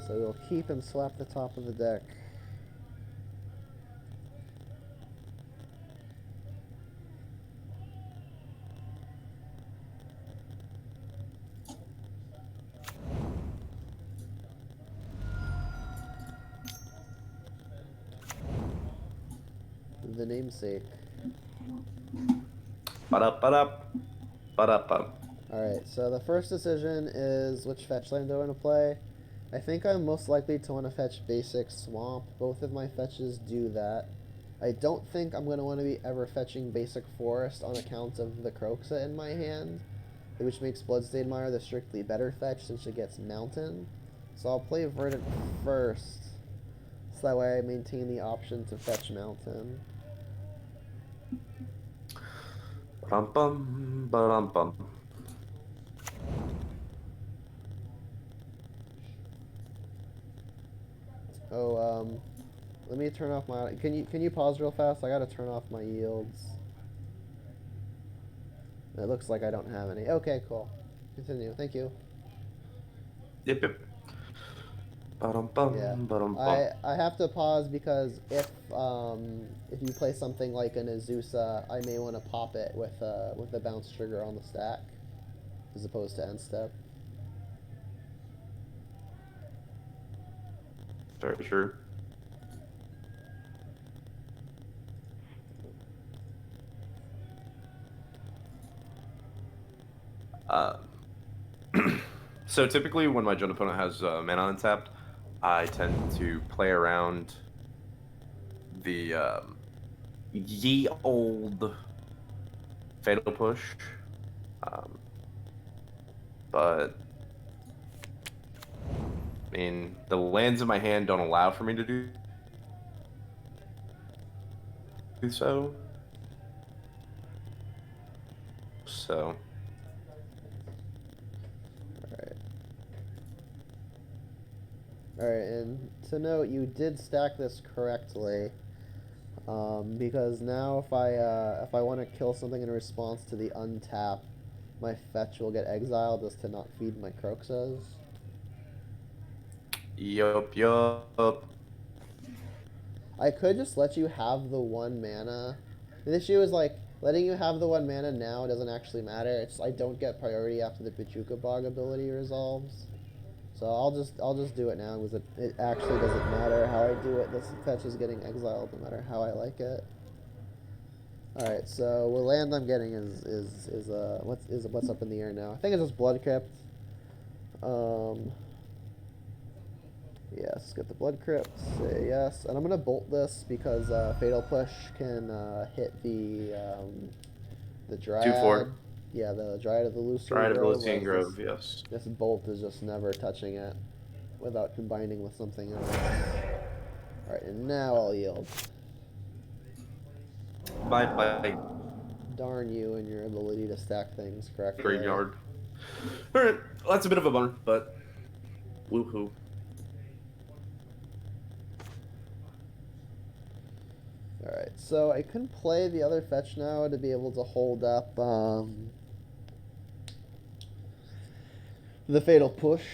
So we'll keep and slap the top of the deck. the namesake. Ba-da-ba-da. Ba-da-ba. Alright, so the first decision is which fetch land I want to play. I think I'm most likely to want to fetch basic swamp. Both of my fetches do that. I don't think I'm going to want to be ever fetching basic forest on account of the Croxa in my hand, which makes Bloodstained Mire the strictly better fetch since it gets mountain. So I'll play Verdant first, so that way I maintain the option to fetch mountain. Ba-dum-bum. Ba-dum-bum. Oh, let me turn off my. Can you pause real fast? I gotta turn off my yields. It looks like I don't have any. Okay, cool. Continue. Thank you. Yep, yep. Yeah. Ba-dum-bum. Ba-dum-bum. I have to pause because if you play something like an Azusa, I may want to pop it with the bounce trigger on the stack, as opposed to end step. Very true. Uh, so typically when my Jund opponent has mana untapped, I tend to play around the ye old Fatal Push. Um, but I mean, the lands in my hand don't allow for me to do so. So Alright, and to note, you did stack this correctly, because now if I want to kill something in response to the untap, my fetch will get exiled just to not feed my Croxas. yup, yup. I could just let you have the 1 mana. The issue is like letting you have the 1 mana now doesn't actually matter. It's I don't get priority after the Pachuca Bog ability resolves. So I'll just do it now because it actually doesn't matter how I do it. This fetch is getting exiled no matter how I like it. All right, so the land I'm getting is what's up in the air now. I think it's just Blood Crypt. Yes, get the Blood Crypt. Say yes, and I'm gonna bolt this because Fatal Push can hit the Dryad. 2/4. Yeah, the Dryad of the Lucerne Dryad of the Grove. Lucerne Grove, yes. This bolt is just never touching it without combining with something else. Alright, and now I'll yield. Bye bye. Darn you and your ability to stack things correctly. Graveyard. Alright, well, that's a bit of a bummer, but woohoo. Alright, so I can play the other fetch now to be able to hold up the Fatal Push.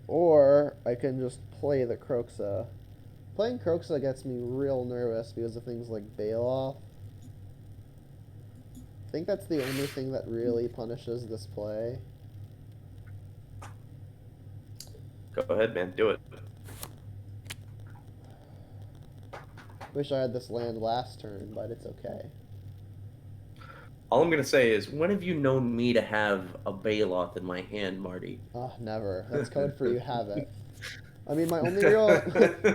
Or I can just play the Croxa. Playing Croxa gets me real nervous because of things like Bailoff. I think that's the only thing that really punishes this play. Go ahead, man. Do it. Wish I had this land last turn, but it's okay. All I'm gonna say is, when have you known me to have a Bailoff in my hand, Marty? Oh, never. That's code for you have it. I mean, my only real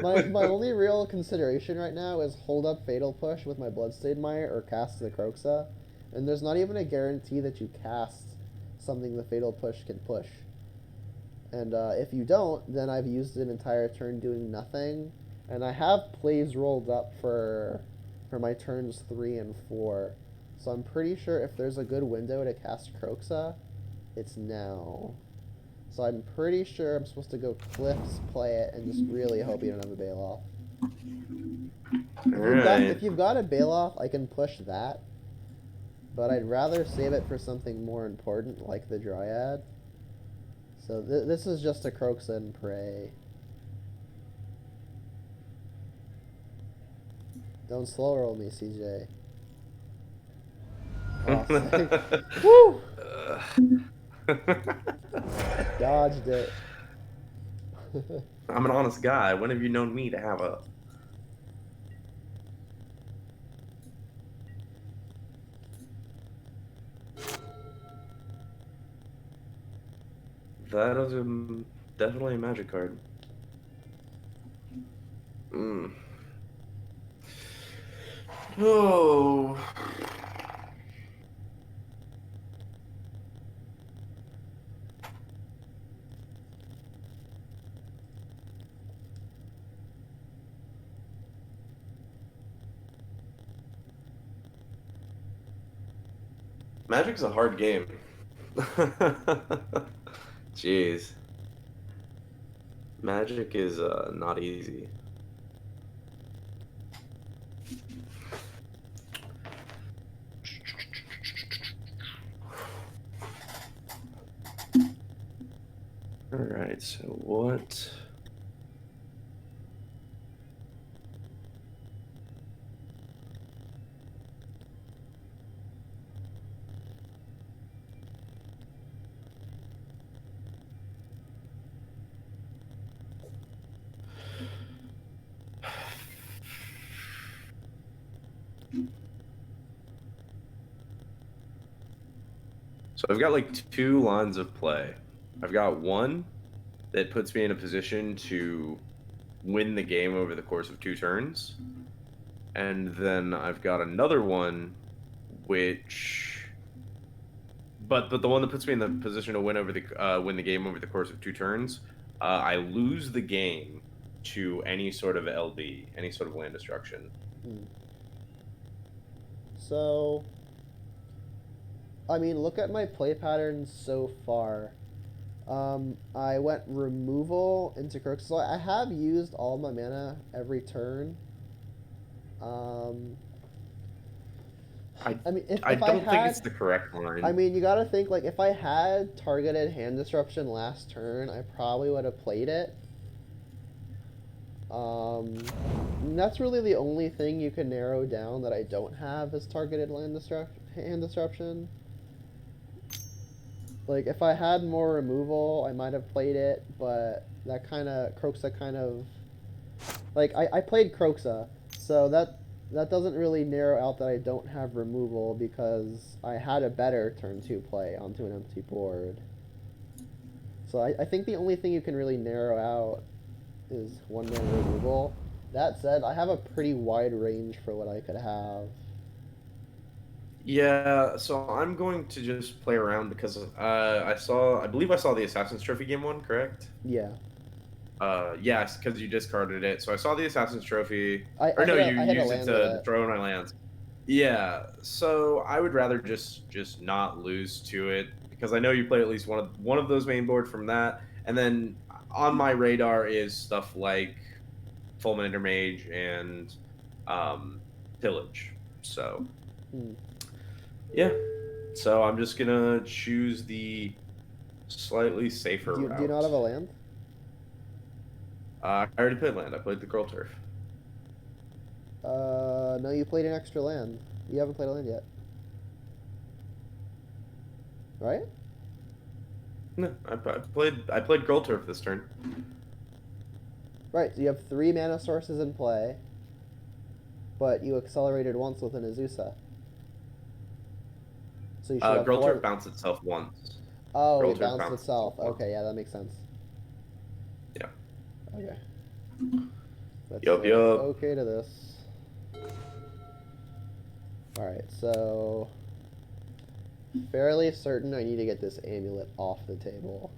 my only real consideration right now is hold up Fatal Push with my Bloodstained Mire or cast the Croxa, and there's not even a guarantee that you cast something the Fatal Push can push. And if you don't, then I've used an entire turn doing nothing, and I have plays rolled up for my turns 3 and 4. So I'm pretty sure if there's a good window to cast Croxa, it's now. So I'm pretty sure I'm supposed to go Cliffs, play it, and just really hope you don't have a Bailoff. If you've got a Bailoff, I can push that. But I'd rather save it for something more important, like the Dryad. So this is just a Croxa and pray. Don't slow roll me, CJ. Woo! Dodged it. I'm an honest guy. When have you known me to have a That is definitely a magic card. Mm. Oh. Magic's a hard game. Jeez. Magic is not easy. All right, so what? So I've got like two lines of play. I've got one that puts me in a position to win the game over the course of 2 turns. And then I've got another one which but the one that puts me in the position to win the game over the course of 2 turns, I lose the game to any sort of LD, any sort of land destruction. Hmm. So, I mean, look at my play patterns so far. I went removal into Crux. So I have used all my mana every turn. Um, I I mean, I if I don't think it's had, the correct I line. mean, you gotta think, like, if I had targeted hand disruption last turn, I probably would have played it. And that's really the only thing you can narrow down that I don't have is targeted hand disruption. Like, if I had more removal, I might have played it, but that kind of, Kroxa kind of, like, I played Kroxa, so that doesn't really narrow out that I don't have removal because I had a better turn 2 play onto an empty board. So I think the only thing you can really narrow out is one mana removal. That said, I have a pretty wide range for what I could have. Yeah, so I'm going to just play around because I believe I saw the Assassin's Trophy game one, correct? Yeah. Yes, because you discarded it. So I saw the Assassin's Trophy, I, or I no, hit a you I hit a used it land with to it. throw in my lands. Yeah, so I would rather just not lose to it because I know you play at least one of those main board from that, and then on my radar is stuff like Fulminator Mage and Pillage. So Hmm. yeah, so I'm just gonna choose the slightly safer Do you not route. have a land? I already played land. I played the Girl Turf. No, you played an extra land. You haven't played a land yet, right? No, I played Girl Turf this turn. Right. So you have 3 mana sources in play, but you accelerated once with an Azusa. So you should have Girl Turf 4. bounced itself once. Oh, Girl it Turf bounced bounced itself. itself once. Okay, yeah, that makes sense. Yeah. Okay. Let's Yup, say yup. okay to this. Alright, so fairly certain I need to get this amulet off the table.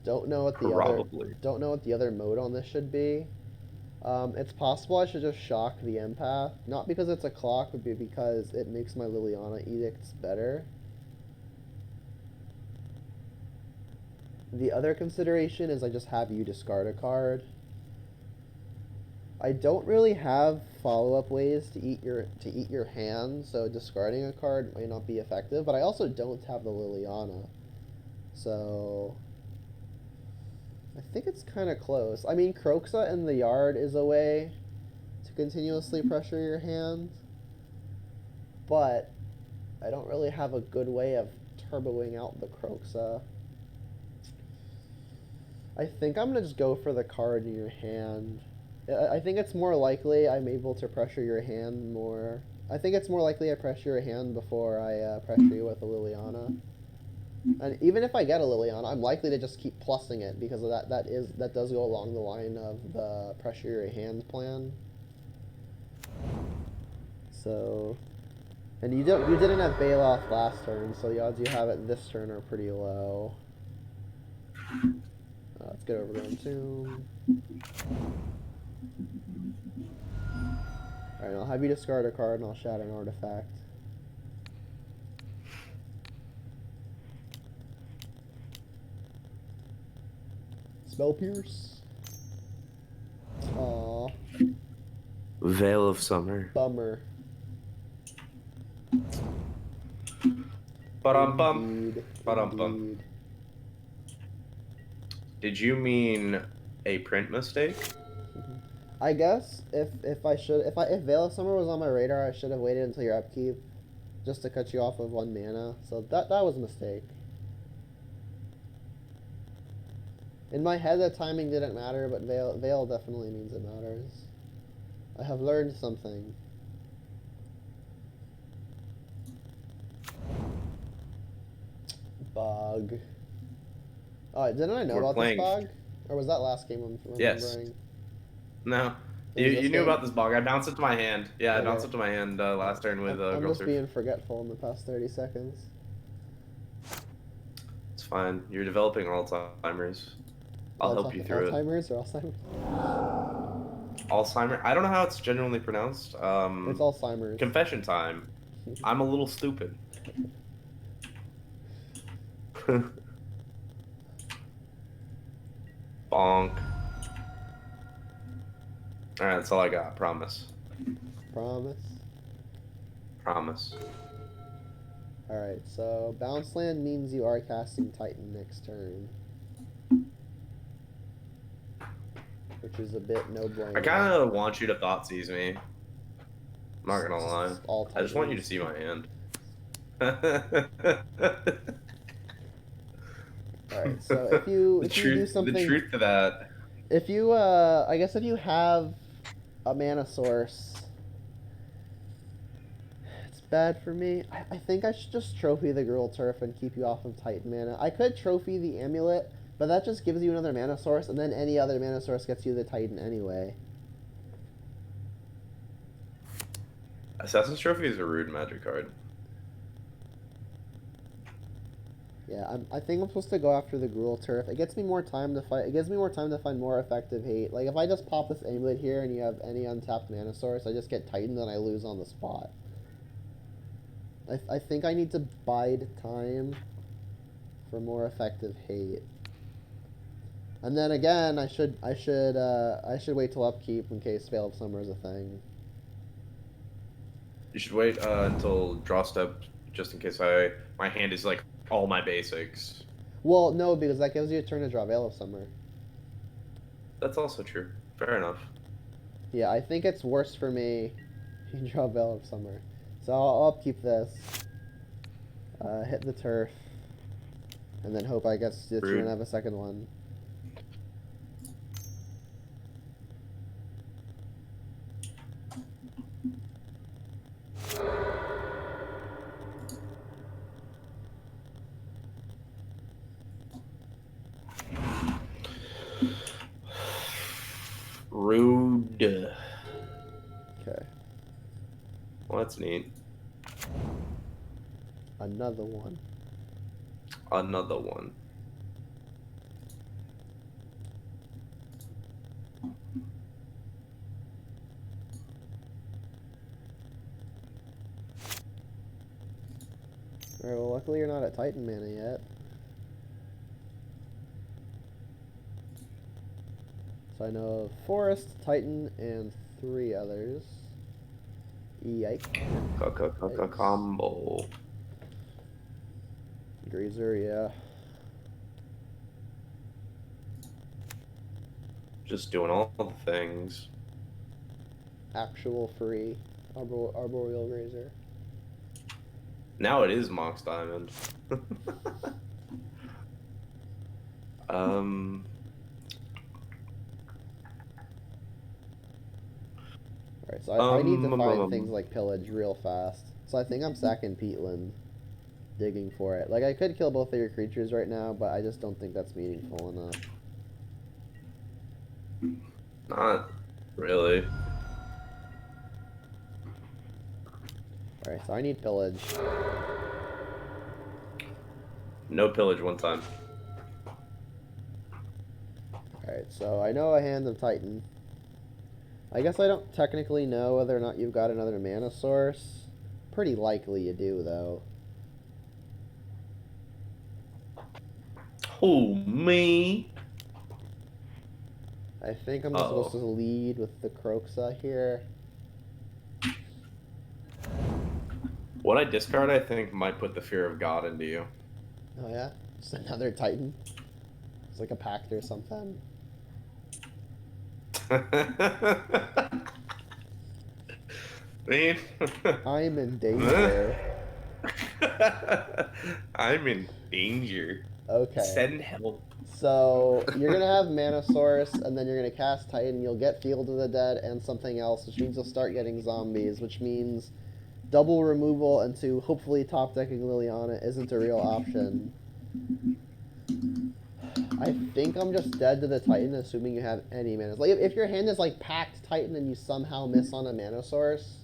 Don't know what the other Probably. don't know what the other mode on this should be. It's possible I should just shock the empath, not because it's a clock, but because it makes my Liliana edicts better. The other consideration is I just have you discard a card. I don't really have follow-up ways to eat your hand, so discarding a card might not be effective. But I also don't have the Liliana, so I think it's kind of close. I mean, Kroxa in the yard is a way to continuously pressure your hand, but I don't really have a good way of turboing out the Kroxa. I think I'm gonna just go for the card in your hand. I think it's more likely I'm able to pressure your hand more. I think it's more likely I pressure your hand before I pressure you with a Liliana. And even if I get a Liliana, I'm likely to just keep plussing it because of that. That does go along the line of the pressure your hand plan. So, and you didn't have Bailoff last turn, so the odds you have it this turn are pretty low. Let's get Overgrown Tomb. Alright, I'll have you discard a card and I'll shatter an artifact. Spell Pierce. Aw. Veil of Summer. Bummer. Ba-dum-bum. Indeed. Ba-dum-bum. Indeed. Did you mean a print mistake? I guess if Veil of Summer was on my radar, I should have waited until your upkeep, just to cut you off of 1 mana. So that was a mistake. In my head, the timing didn't matter, but Veil definitely means it matters. I have learned something. Bug. Oh, didn't I know We're about playing. this bug? Or was that last game I'm remembering? Yes. No. It was You this knew game? about this bog. I bounced it to my hand. Yeah, I bounced Okay. it to my hand last turn with I'm Girl just Surf. being forgetful in the past 30 seconds. It's fine. You're developing Alzheimer's. I'll help you through Alzheimer's or Alzheimer's? it. Alzheimer. I don't know how it's genuinely pronounced. It's Alzheimer's. Confession time. I'm a little stupid. Bonk. Alright, that's all I got. Promise. Promise. Promise. Alright, so bounce land means you are casting Titan next turn. Which is a bit no brainer. I kind of want you to Thoughtseize me. I'm not gonna lie. All I just want you to Titans. see my hand. Alright, so if you do something, the truth to that. if you I guess if you have a mana source, it's bad for me. I think I should just trophy the Gruul Turf and keep you off of Titan mana. I could trophy the Amulet, but that just gives you another mana source, and then any other mana source gets you the Titan anyway. Assassin's Trophy is a rude magic card. Yeah, I think I'm supposed to go after the Gruul Turf. It gets me more time to fight. It gives me more time to find more effective hate. Like if I just pop this Amulet here and you have any untapped mana source, I just get Titan and I lose on the spot. I think I need to bide time for more effective hate. And then again, I should wait till upkeep in case Veil of Summer is a thing. You should wait until draw step, just in case my hand is like all my basics. Well, no, because that gives you a turn to draw Veil of Summer. That's also true. Fair enough. Yeah, I think it's worse for me if you draw Veil of Summer. So I'll upkeep this. Hit the turf. And then hope, I guess, that you don't have a second one. Rude. Okay. Well, that's neat. Another one. Another one. Alright, well, luckily you're not at Titan mana yet. So I know of Forest, Titan, and 3 others. Yike. Combo. Grazer, yeah. Just doing all the things. Actual free Arboreal Grazer. Now it is Mox Diamond. Alright, so I need to find things like Pillage real fast. So I think I'm sacking Peatland. digging for it. Like, I could kill both of your creatures right now, but I just don't think that's meaningful enough. Not really. Alright, so I need pillage. No pillage one time. Alright, so I know a Hand of Titan. I guess I don't technically know whether or not you've got another mana source. Pretty likely you do, though. Oh, me. I think I'm just supposed to lead with the Croxa here. What I discard, I think, might put the Fear of God into you. Oh yeah? Just another Titan? It's like a pact or something. Man. I'm in danger. I'm in danger. Okay. Send help. So, you're gonna have Mana Source, and then you're gonna cast Titan, you'll get Field of the Dead and something else, which means you'll start getting zombies, which means double removal into hopefully top decking Liliana isn't a real option. I think I'm just dead to the Titan, assuming you have any mana. Like, if your hand is like packed Titan and you somehow miss on a Mana Source,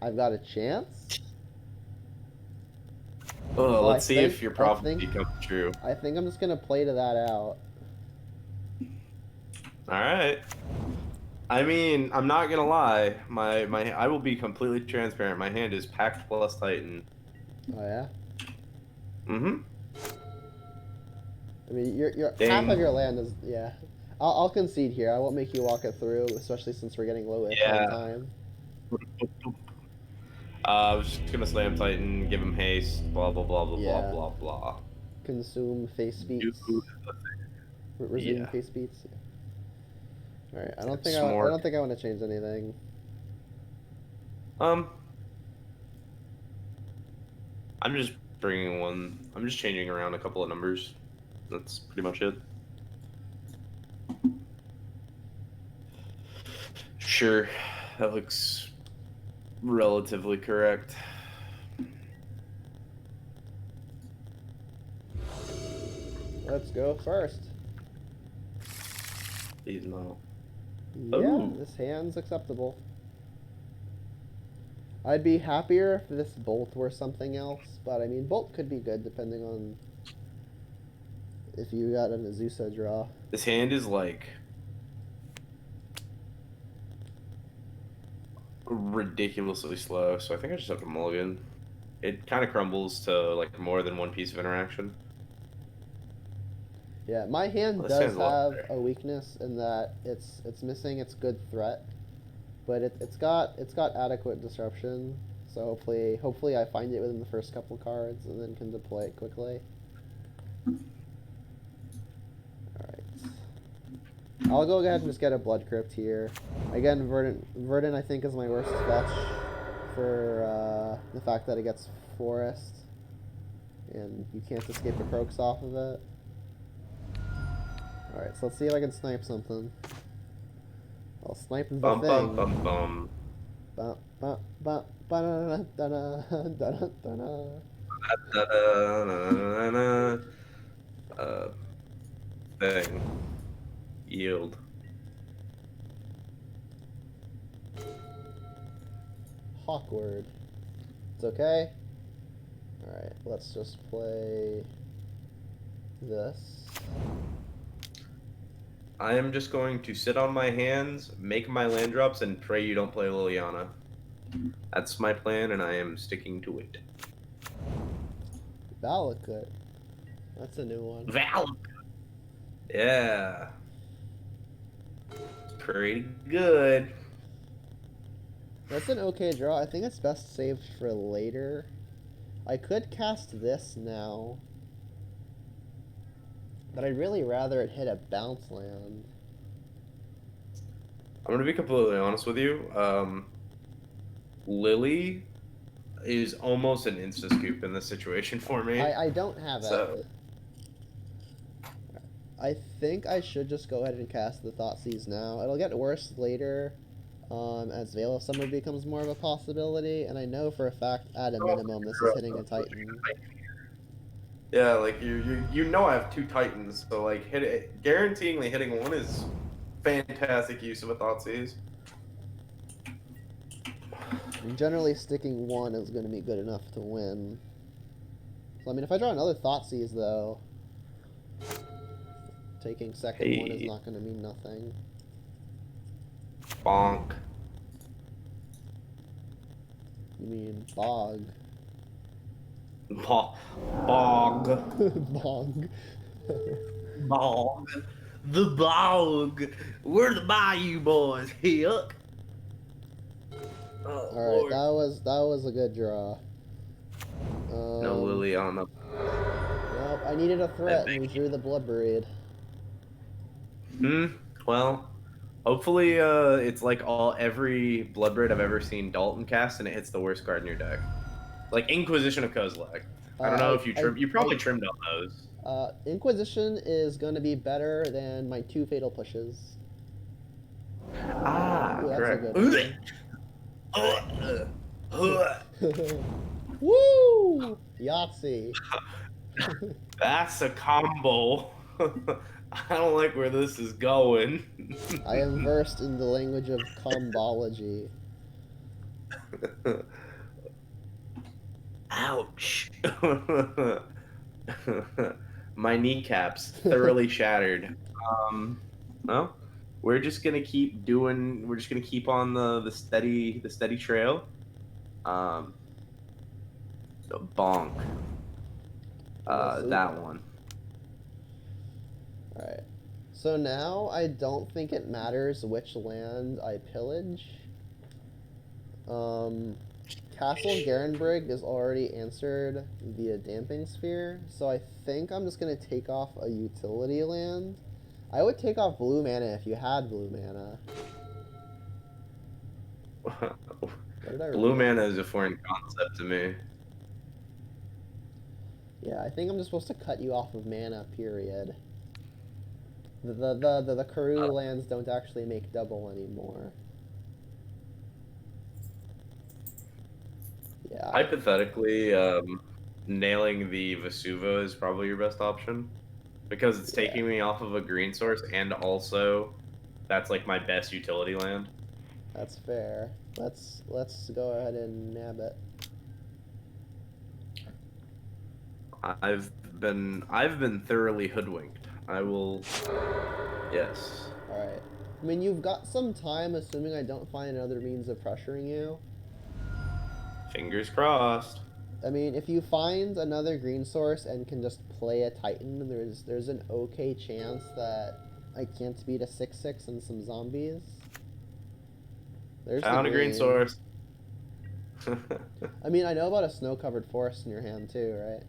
I've got a chance. Oh, So let's see if your prophecy comes true. I think I'm just gonna play to that out. All right. I mean, I'm not gonna lie. I will be completely transparent. My hand is packed plus Titan. Oh yeah. Mm-hmm. I mean, your half of your land is yeah. I'll concede here. I won't make you walk it through, especially since we're getting low-ish on time. I was just gonna slam Titan, give him haste, blah blah blah blah Yeah. blah blah blah. Consume face beats. Resume face beats. Yeah. All right. I don't think I want to change anything. I'm just bringing one. I'm just changing around a couple of numbers. That's pretty much it. Sure, that looks relatively correct. Let's go first. Dismantle. Yeah, Ooh. this hand's acceptable. I'd be happier if this bolt were something else, but I mean, bolt could be good depending on if you got an Azusa draw. This hand is like ridiculously slow, so I think I just have to mulligan. It kind of crumbles to like more than one piece of interaction. Yeah, my hand does have a weakness in that it's missing its good threat, but it's got adequate disruption. So hopefully I find it within the first couple cards and then can deploy it quickly. I'll go ahead and just get a Blood Crypt here. Again, Verdant I think is my worst fetch for the fact that it gets Forest, and you can't escape a Croaks off of it. Alright, so let's see if I can snipe something. I'll snipe the thing. Bum bum bum. Bum bum bum ba da da da da da da. Thing. Yield. Hawkward. It's okay. Alright, let's just play this. I am just going to sit on my hands, make my land drops, and pray you don't play Liliana. That's my plan, and I am sticking to it. Valakut. That's a new one. Valakut. Yeah. Pretty good. That's an okay draw. I think it's best saved for later. I could cast this now, but I'd really rather it hit a bounce land. I'm going to be completely honest with you. Lily is almost an insta-scoop in this situation for me. I don't have it. I think I should just go ahead and cast the Thoughtseize now. It'll get worse later as Veil of Summer becomes more of a possibility, and I know for a fact, at a minimum, this is hitting a Titan. Yeah, like you know I have 2 Titans, so like guaranteeingly hitting one is fantastic use of a Thoughtseize. And generally, sticking one is going to be good enough to win. So, I mean, if I draw another Thoughtseize, though, taking second one is Hey, not going to mean nothing. bonk. You mean Bog. Bog. Bog. Bog. The bog. We're the Bayou boys. Yuck. Oh Alright, Lord. that was a good draw. No Liliana. Nope, I needed a I threat, and you beg drew the Bloodbraid. you. Well, hopefully it's like every Bloodbraid I've ever seen Dalton cast and it hits the worst card in your deck. Like Inquisition of Kozilek. I don't know I, if I, you I, probably trimmed on those. Inquisition is going to be better than my 2 Fatal Pushes. Ah, Ooh, that's a correct. good one. Woo! Yahtzee. That's a combo. I don't like where this is going. I am versed in the language of combology. Ouch. My kneecaps thoroughly shattered. Um, well, we're just gonna keep on the steady trail. Um, bonk. That Yasuga. one. Alright. So now I don't think it matters which land I pillage. Um, Castle Garenbrig is already answered via Damping Sphere, so I think I'm just going to take off a utility land. I would take off blue mana if you had blue mana. What did I Blue reveal? mana is a foreign concept to me. Yeah, I think I'm just supposed to cut you off of mana, period. The Karoo lands don't actually make double anymore. Yeah. Hypothetically, nailing the Vesuva is probably your best option because it's Yeah. taking me off of a green source and also that's like my best utility land. That's fair. Let's go ahead and nab it. I've been thoroughly hoodwinked. I will. Yes. Alright. I mean, you've got some time, assuming I don't find another means of pressuring you. Fingers crossed. I mean, if you find another green source and can just play a Titan, there's an okay chance that I can't beat a 6/6 and some zombies. There's the Found a green green. source. I mean, I know about a snow-covered forest in your hand too, right?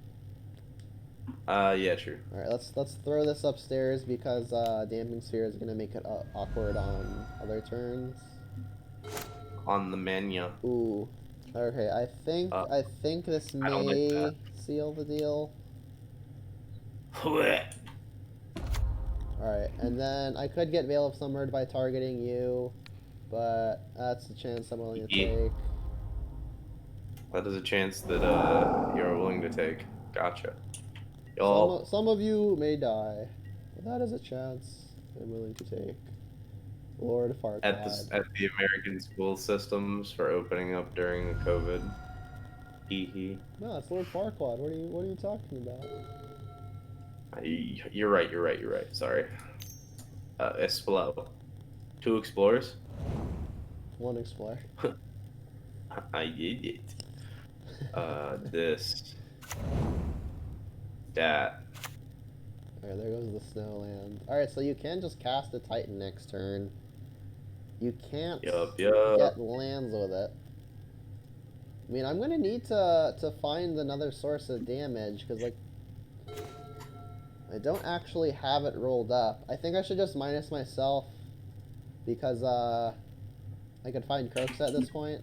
Yeah, true. All right, let's throw this upstairs because Damping Sphere is gonna make it awkward on other turns. On the menu. Ooh. Okay, Uh, I think this I don't like may seal the deal. that. Alright, and then I could get Veil of Summered by targeting you, but that's a chance I'm willing to Yeah. take. That is a chance that you're willing to take. Gotcha. Y'all. Some of you may die, but that is a chance I'm willing to take. Lord At Farquaad. the American school systems for opening up during COVID. Hee hee. No, it's Lord Farquaad. What are you talking about? You're right. You're right. You're right. Sorry. Esplo. 2 explorers. One Explorer. I did it. This. That. Alright, there goes the Snowland. Alright, so you can just cast a Titan next turn. You can't Yup. get lands with it. I mean, I'm gonna need to find another source of damage, because, like, I don't actually have it rolled up. I think I should just minus myself, because, I could find Crooks at this point.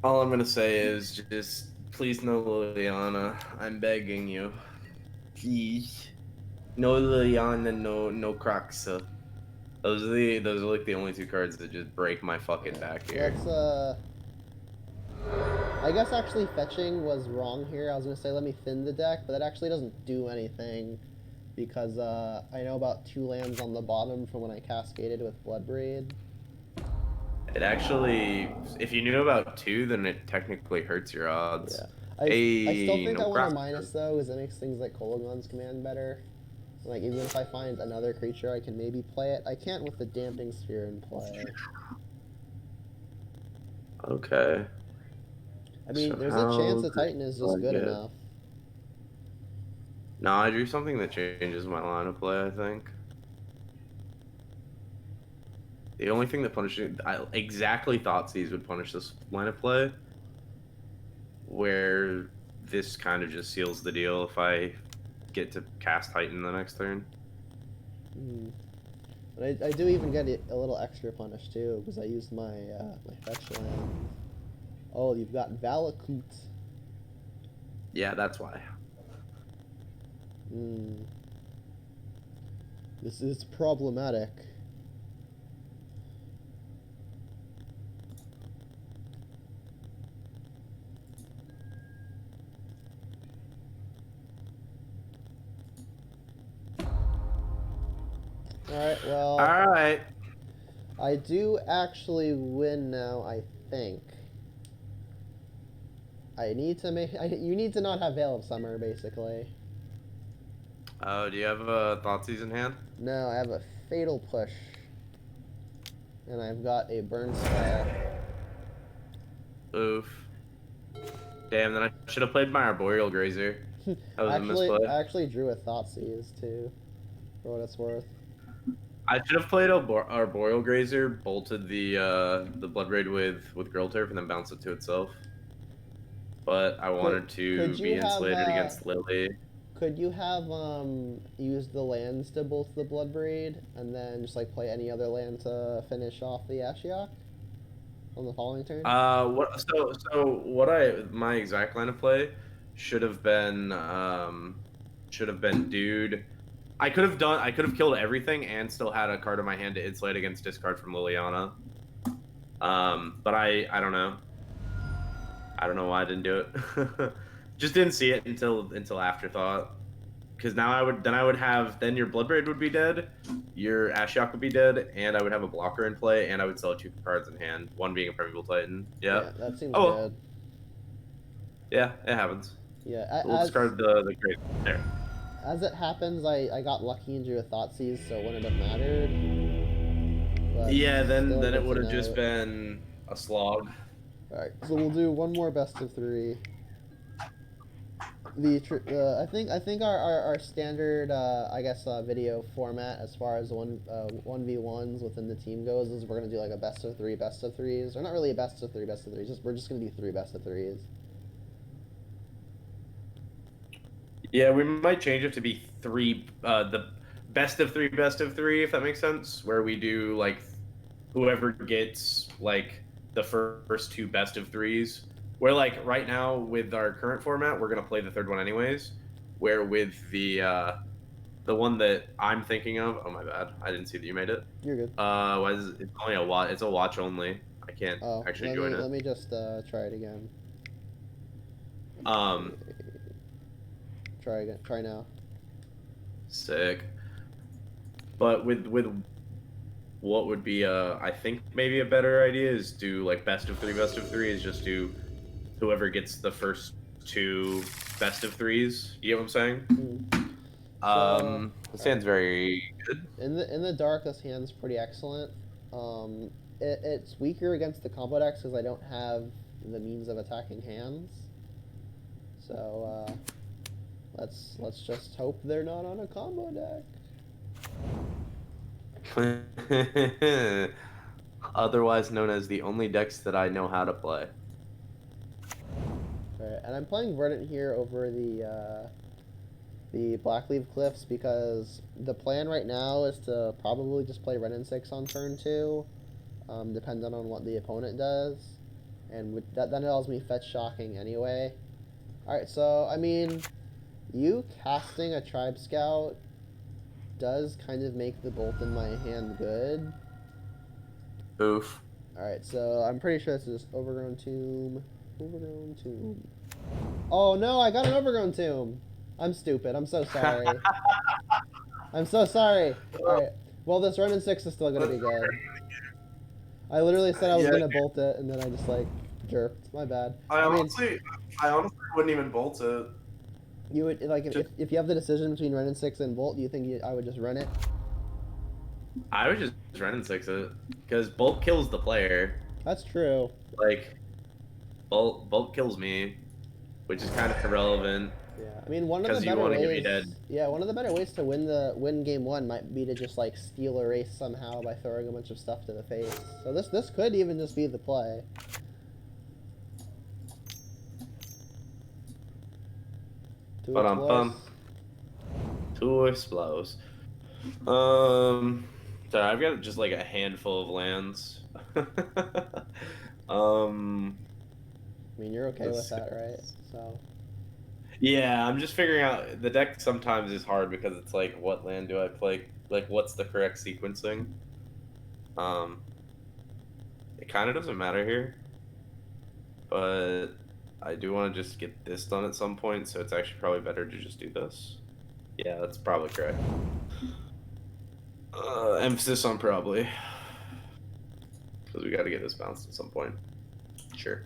All I'm gonna say is just please no Liliana. I'm begging you. Please. No Liliana, no Croxa. Those are like the only 2 cards that just break my fucking back here. Let's I guess actually fetching was wrong here. I was gonna say let me thin the deck, but that actually doesn't do anything because I know about 2 lands on the bottom from when I cascaded with Bloodbraid. It actually, if you knew about 2, then it technically hurts your odds. Yeah. I still Hey, think no I want a crap. minus though, because it makes things like Kolagon's command better. Like even if I find another creature, I can maybe play it. I can't with the Damping Sphere in play. Okay. I So mean, there's a chance how the Titan is do just I good get? enough. No, I drew something that changes my line of play, I think. The only thing that punishes, I exactly thought Seas would punish this line of play, where this kind of just seals the deal if I get to cast Titan the next turn. Hmm. But I do even get a little extra punish too, because I used my fetch land. Oh, you've got Valakut. Yeah, that's why. Hmm. This is problematic. Alright, well, All right. I do actually win now, I think. I need to make. You need to not have Veil of Summer, basically. Do you have Thoughtseize in hand? No, I have a Fatal Push. And I've got a Burn Spell. Oof. Damn, then I should have played my Arboreal Grazer. That was a misplay. I actually drew a Thoughtseize, too, for what it's worth. I should have played Arboreal Grazer, bolted the Blood Raid with Girl Turf, and then bounced it to itself. But I Could wanted could to you be have insulated against Lily. used the lands to bolt the Bloodbraid and then just like play any other land to finish off the Ashiok on the following turn? What? What my exact line of play should have been dude. I could have killed everything and still had a card in my hand to insulate against discard from Liliana. But I don't know. I don't know why I didn't do it. Just didn't see it until afterthought. Because now I would have then your Bloodbraid would be dead, your Ashiok would be dead, and I would have a blocker in play, and I would still have 2 cards in hand, one being a Primeval Titan. Yeah. Yeah, that seems Oh good. well. Yeah, it happens. Yeah, We'll discard the great there. as it happens, I got lucky and drew a Thoughtseize, so it wouldn't have mattered. But Yeah, still then it good to would have just note. been a slog. All right, so we'll do one more best of three. I think our standard I guess video format as far as 1v1s within the team goes is we're gonna do like a best of threes, or not really a best of threes. We're just gonna do 3 best of threes. Yeah, we might change it to be the best of three, if that makes sense. Where we do like whoever gets like the first 2 best of threes. Where like right now with our current format, we're gonna play the third one anyways. Where with the one that I'm thinking of, oh my bad, I didn't see that you made it. You're good. Why is it's only a watch? It's a watch only. I can't Oh, actually join it. let me just try it again. Um, Try again. Try now. sick. But with what would be I think maybe a better idea is do like best of three is just do whoever gets the first 2 best of threes. You get what I'm saying? Mm. So, It all right. sounds very good. In the dark, this hand's pretty excellent. Um, it's weaker against the combo decks because I don't have the means of attacking hands. So let's just hope they're not on a combo deck. Otherwise known as the only decks that I know how to play. Right, and I'm playing Verdant here over the Blackleaf Cliffs because the plan right now is to probably just play Ren and 6 on turn 2, depending on what the opponent does, and that allows me fetch shocking anyway. Alright, so, I mean, you casting a Tribe Scout does kind of make the bolt in my hand good. Oof. Alright, so I'm pretty sure this is Overgrown Tomb. Overgrown tomb. Oh no, I got an overgrown tomb. I'm stupid. I'm so sorry. I'm so sorry. Alright. Well, this run in 6 is still gonna be good. I literally said I was Yeah, gonna bolt it, and then I just like jerked. My bad. I I mean, honestly, I honestly wouldn't even bolt it. you would like Just, if you have the decision between run in 6 and bolt. Do you think I would just run it? I would just run and six it because bolt kills the player. That's true. Like bolt kills me, which is kind of irrelevant Yeah, I mean one of the because you better want to get me ways. dead. Yeah, one of the better ways to win game 1 might be to just like steal a race somehow by throwing a bunch of stuff to the face. So this could even just be the play. Two But explores. two explodes. Sorry, I've got just like a handful of lands. I mean, you're okay with that, right? So. Yeah, I'm just figuring out the deck sometimes is hard because it's like, what land do I play? Like, what's the correct sequencing? It kind of doesn't matter here, but I do want to just get this done at some point, so it's actually probably better to just do this. Yeah, that's probably correct. Emphasis on probably, because we got to get this bounced at some point. Sure.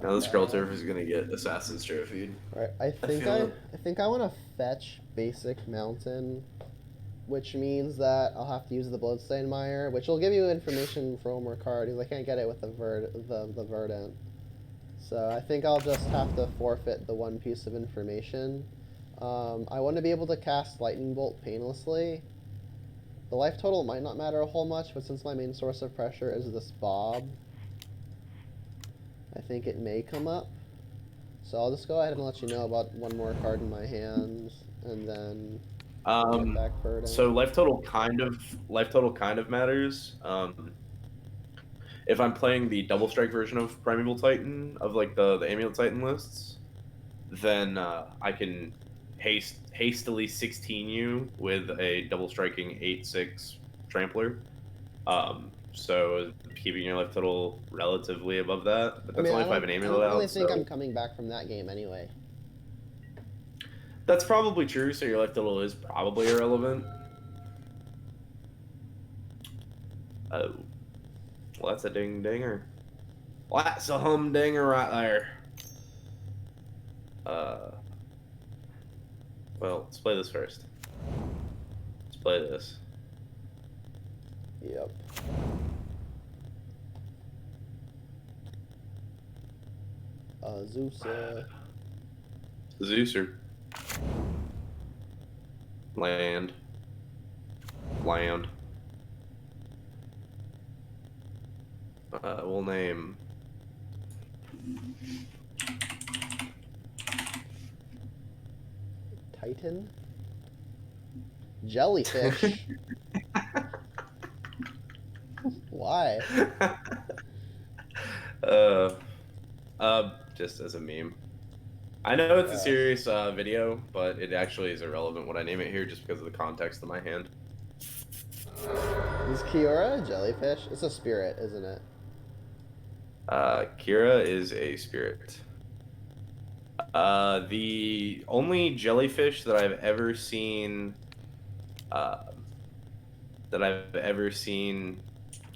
Now this Girl Turf is gonna get Assassin's Trophy. Right. I think I want to fetch basic mountain, which means that I'll have to use the Bloodstain Mire, which will give you information from one more card because I can't get it with the Verdant. So I think I'll just have to forfeit the one piece of information. I want to be able to cast Lightning Bolt painlessly. The life total might not matter a whole much, but since my main source of pressure is this Bob, I think it may come up. So I'll just go ahead and let you know about one more card in my hands, and then get back Verdant. So life total kind of matters. If I'm playing the double strike version of Primeval Titan, of like the Amulet Titan lists, then I can hastily 16 you with a double striking 8/6 trampler. So keeping your life total relatively above that, but that's only if I have an Amulet out. I don't really think so I'm coming back from that game anyway. That's probably true, so your life total is probably irrelevant. Oh. Well, that's a ding-dinger. Well, that's a humdinger right there. Well, let's play this first. Let's play this. Yep. Zeuser. Land. We'll name... Titan? Jellyfish? Why? Just as a meme. I know it's a serious video, but it actually is irrelevant when I name it here just because of the context of my hand. Is Kiora a jellyfish? It's a spirit, isn't it? Kira is a spirit. The only jellyfish that I've ever seen,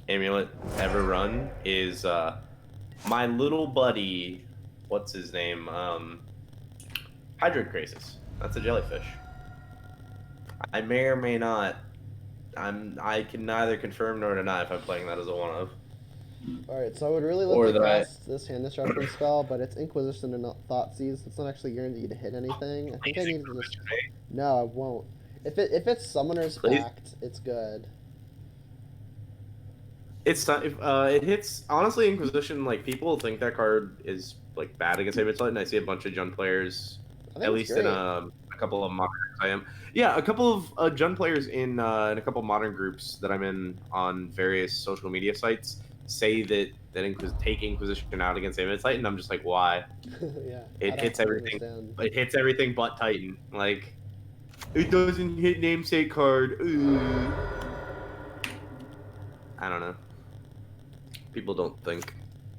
Amulet ever run is my little buddy. What's his name? Hydrocrisis. That's a jellyfish. I may or may not. I can neither confirm nor deny if I'm playing that as a one-of. Alright, so I would really love to cast this hand disruption spell, but it's Inquisition and not Thoughtseize. It's not actually guaranteed to hit anything. I think I need to just... No, I won't. If it's Summoner's Pact, it's good. It's not, it hits, honestly, Inquisition, like, people think that card is, like, bad against Amulet Titan. I see a bunch of Jund players, at least in a couple of modern groups I am. Yeah, a couple of Jund players in a couple of modern groups that I'm in on various social media sites say that take Inquisition out against Amulet Titan. I'm just like, why? Yeah, it hits everything. It hits everything but Titan. Like, it doesn't hit namesake card. People don't think.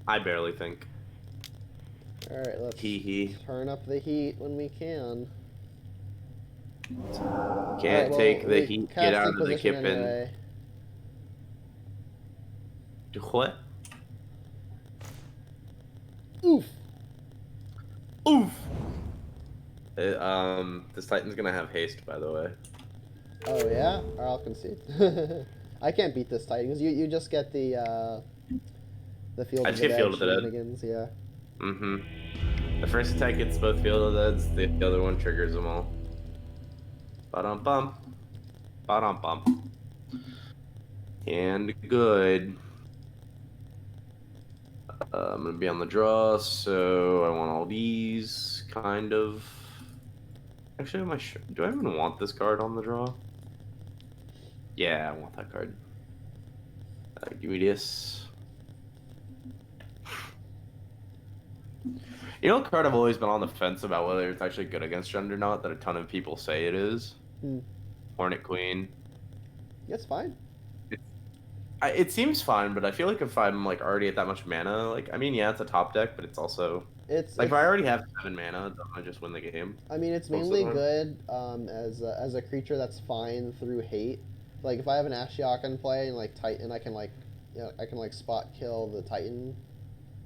I barely think. All right, let's Hee hee. turn up the heat when we can. All right, Can't well, take the we heat. Get cast out of the Inquisition kippin'. anyway. What? Oof. Oof. This Titan's gonna have haste, by the way. Oh yeah, I'll concede. I can't beat this Titan because you just get the Field I of just the get Dead Field of the Dead. shenanigans. Yeah. Mm-hmm. The first attack gets both Field of the Deads. The other one triggers them all. Ba-dum bum. Ba-dum bum. And good. I'm gonna be on the draw, so I want all these, kind of. Actually, am I sure? Do I even want this card on the draw? Yeah, I want that card. Give me this. You know, a card I've always been on the fence about whether it's actually good against Jund or not, that a ton of people say it is? Hmm. Hornet Queen. It's fine. It seems fine, but I feel like if I'm like already at that much mana, like I mean, yeah, it's a top deck, but it's also like if I It's. already have 7 mana, don't I just win the game I mean, it's most of mainly the time? good as a creature that's fine through hate. Like if I have an Ashiok in play and like Titan, I can like, I can like spot kill the Titan.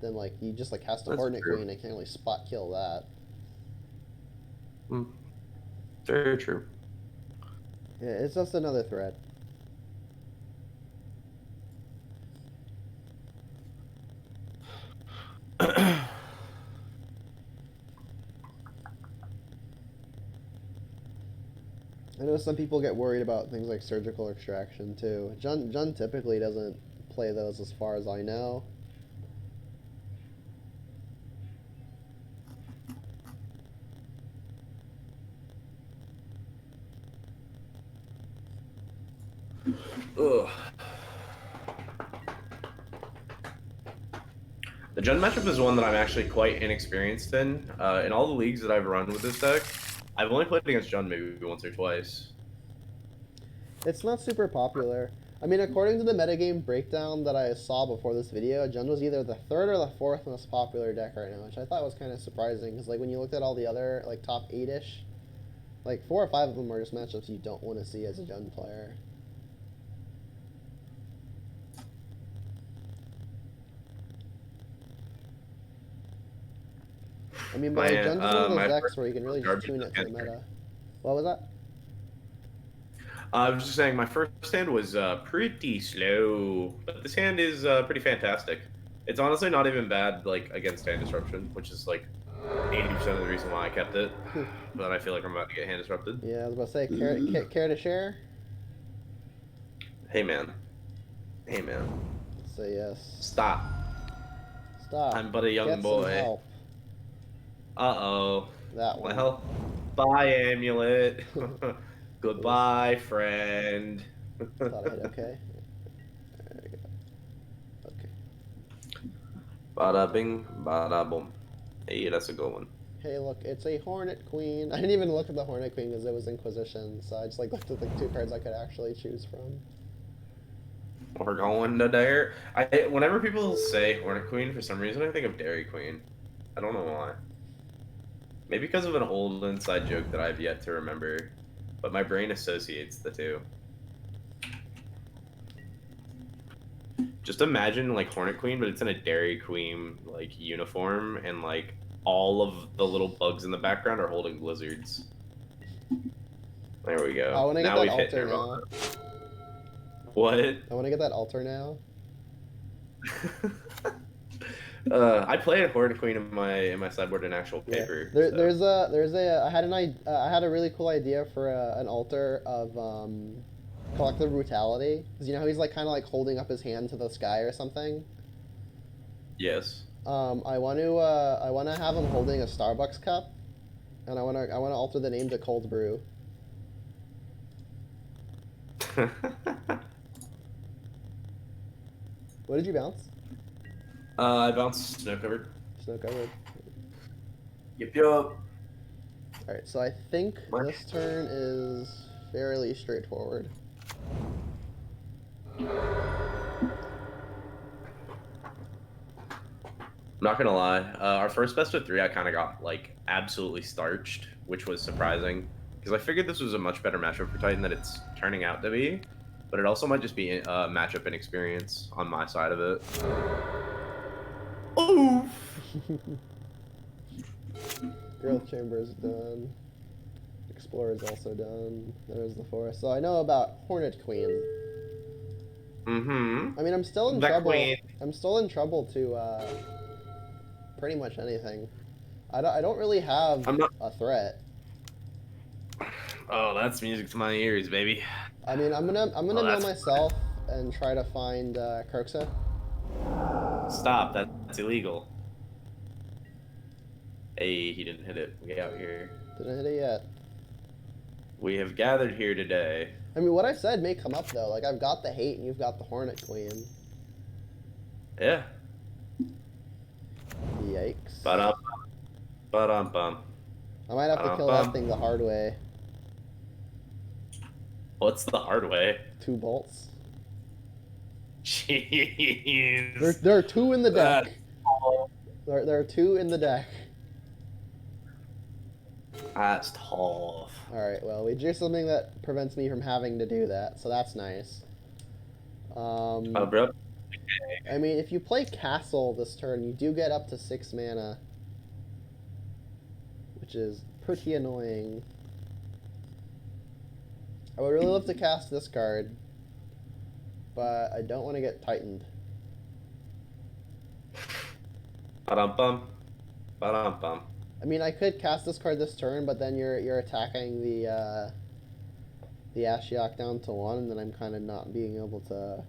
Then like you just like cast a That's Hornet true. Queen, and can't really spot kill that. Hmm. Very true. Yeah, it's just another threat. I know some people get worried about things like surgical extraction too. Jun typically doesn't play those as far as I know. Ugh. The Jund matchup is one that I'm actually quite inexperienced in. In all the leagues that I've run with this deck, I've only played against Jund maybe once or twice. It's not super popular. I mean, according to the metagame breakdown that I saw before this video, Jund was either the third or the fourth most popular deck right now, which I thought was kind of surprising because like when you looked at all the other like top 8-ish, like 4 or 5 of them are just matchups you don't want to see as a Jund player. I mean, but My like Jund is one of those my decks first where you can really just garbage tune is it to the cancer. meta. What was that? I was just saying my first hand was pretty slow, but this hand is pretty fantastic. It's honestly not even bad like against hand disruption, which is like 80% of the reason why I kept it. But I feel like I'm about to get hand disrupted. Yeah, I was about to say, care to share? Hey man, hey man, Say yes. stop! Stop. I'm but a young Get some boy. help. Uh-oh. That one. Well, bye, Amulet. Oof. Goodbye, friend. Thought I hit okay. There we go. Okay. Bada bing, bada boom. Hey, that's a good one. Hey, look, it's a Hornet Queen. I didn't even look at the Hornet Queen because it was Inquisition, so I just like looked at the 2 cards I could actually choose from. We're going to there. Whenever people say Hornet Queen, for some reason, I think of Dairy Queen. I don't know why. Maybe because of an old inside joke that I've yet to remember, but my brain associates the two. Just imagine like Hornet Queen, but it's in a Dairy Queen like uniform, and like all of the little bugs in the background are holding lizards. There we I go. want to get Now that we've hit altar Nirvana. now. What? I want to get that altar now. I played Hornet Queen in my sideboard in actual Yeah, paper. So. there's a I had a really cool idea for an altar of collective brutality because you know how he's like kind of like holding up his hand to the sky or something. Yes. I want to have him holding a Starbucks cup, and I want to alter the name to Cold Brew. What did you bounce? I bounced snow covered. Snow covered. Yep, yep. All right, so I think March. this turn is fairly straightforward. not gonna lie. Our first best of three, I kind of got like absolutely starched, which was surprising because I figured this was a much better matchup for Titan than it's turning out to be. But it also might just be matchup inexperience on my side of it. Oof. Growth Chamber is done. Explorer is also done. There's the forest. So I know about Hornet Queen. Mm-hmm. I mean, I'm still in The trouble. queen. I'm still in trouble to pretty much anything. I don't really have I'm not. a threat. Oh, that's music to my ears, baby. I mean, I'm gonna Oh, mill that's myself and try to find Kroxa. stop. That's illegal. Hey, he didn't hit it. We out here. Didn't hit it yet. We have gathered here today. I mean, what I said may come up though. Like I've got the hate and you've got the Hornet Queen. Yeah. Yikes. Ba-dum, ba-dum, bum. I might have to Ba-dum, kill that bum. thing the hard way. What's the hard way? 2 bolts. Jeez. There are 2 in the That. deck. There are 2 in the deck. That's tough. Alright, well, we drew something that prevents me from having to do that, so that's nice. Oh, bro. I mean, if you play Castle this turn, you do get up to 6 mana, which is pretty annoying. I would really love to cast this card, but I don't want to get Titaned. Ba-dum, bum. Ba-dum, bum. I mean, I could cast this card this turn, but then you're attacking the Ashiok down to 1, and then I'm kind of not being able to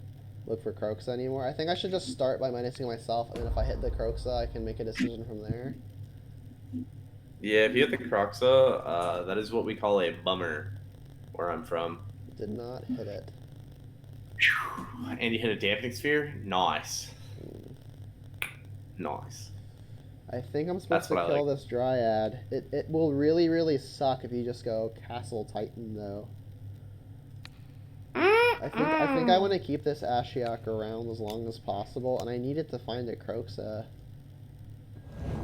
look for Kroxa anymore. I think I should just start by minusing myself, and then if I hit the Kroxa, I can make a decision from there. Yeah, if you hit the Croxa, that is what we call a bummer where I'm from. Did not hit it. And you hit a dampening sphere? Nice. Nice. I think I'm supposed That's to what I kill like. this Dryad. It will really, really suck if you just go Castle Titan, though. I think I want to keep this Ashiok around as long as possible, and I needed to find a Kroxa.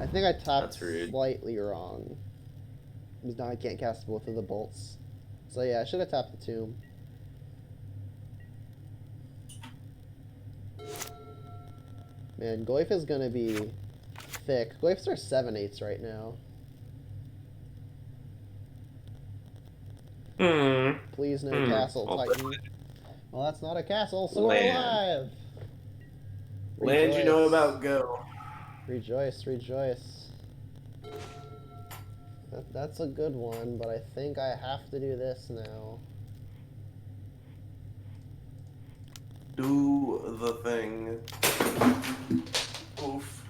I think I tapped That's rude. slightly wrong. Because now I can't cast both of the bolts. So yeah, I should have tapped the tomb. Man, Goyf is gonna be thick. Goyfs are 7/8 right now. Please no Castle Well, Titan. Well, that's not a castle, so we're land. alive! Land you know Rejoice. about go. Rejoice, rejoice. That's a good one, but I think I have to do this now. Do the thing. Oof.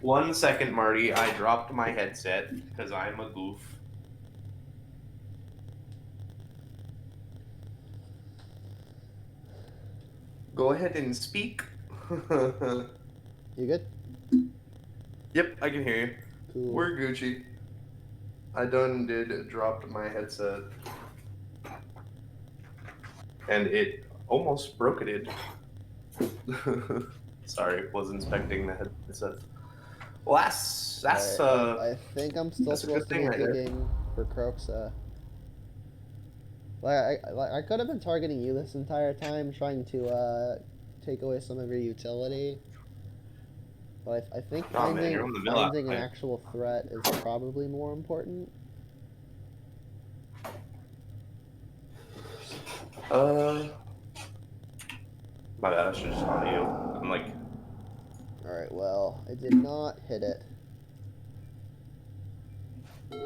1 second, Marty. I dropped my headset because I'm a goof. Go ahead and speak. You good? Yep, I can hear you. Cool. We're Gucci. I done did dropped my headset. And it almost broke it. Sorry, was inspecting the headset. Well, that's Right, I think I'm still that's a good supposed to thing be right there. digging for Kroxa. I could have been targeting you this entire time, trying to take away some of your utility. But I think Oh man, you're on the mill out finding an tonight. actual threat is probably more important. My bad. I should just audio. I'm like, Alright, well, I did not hit it. I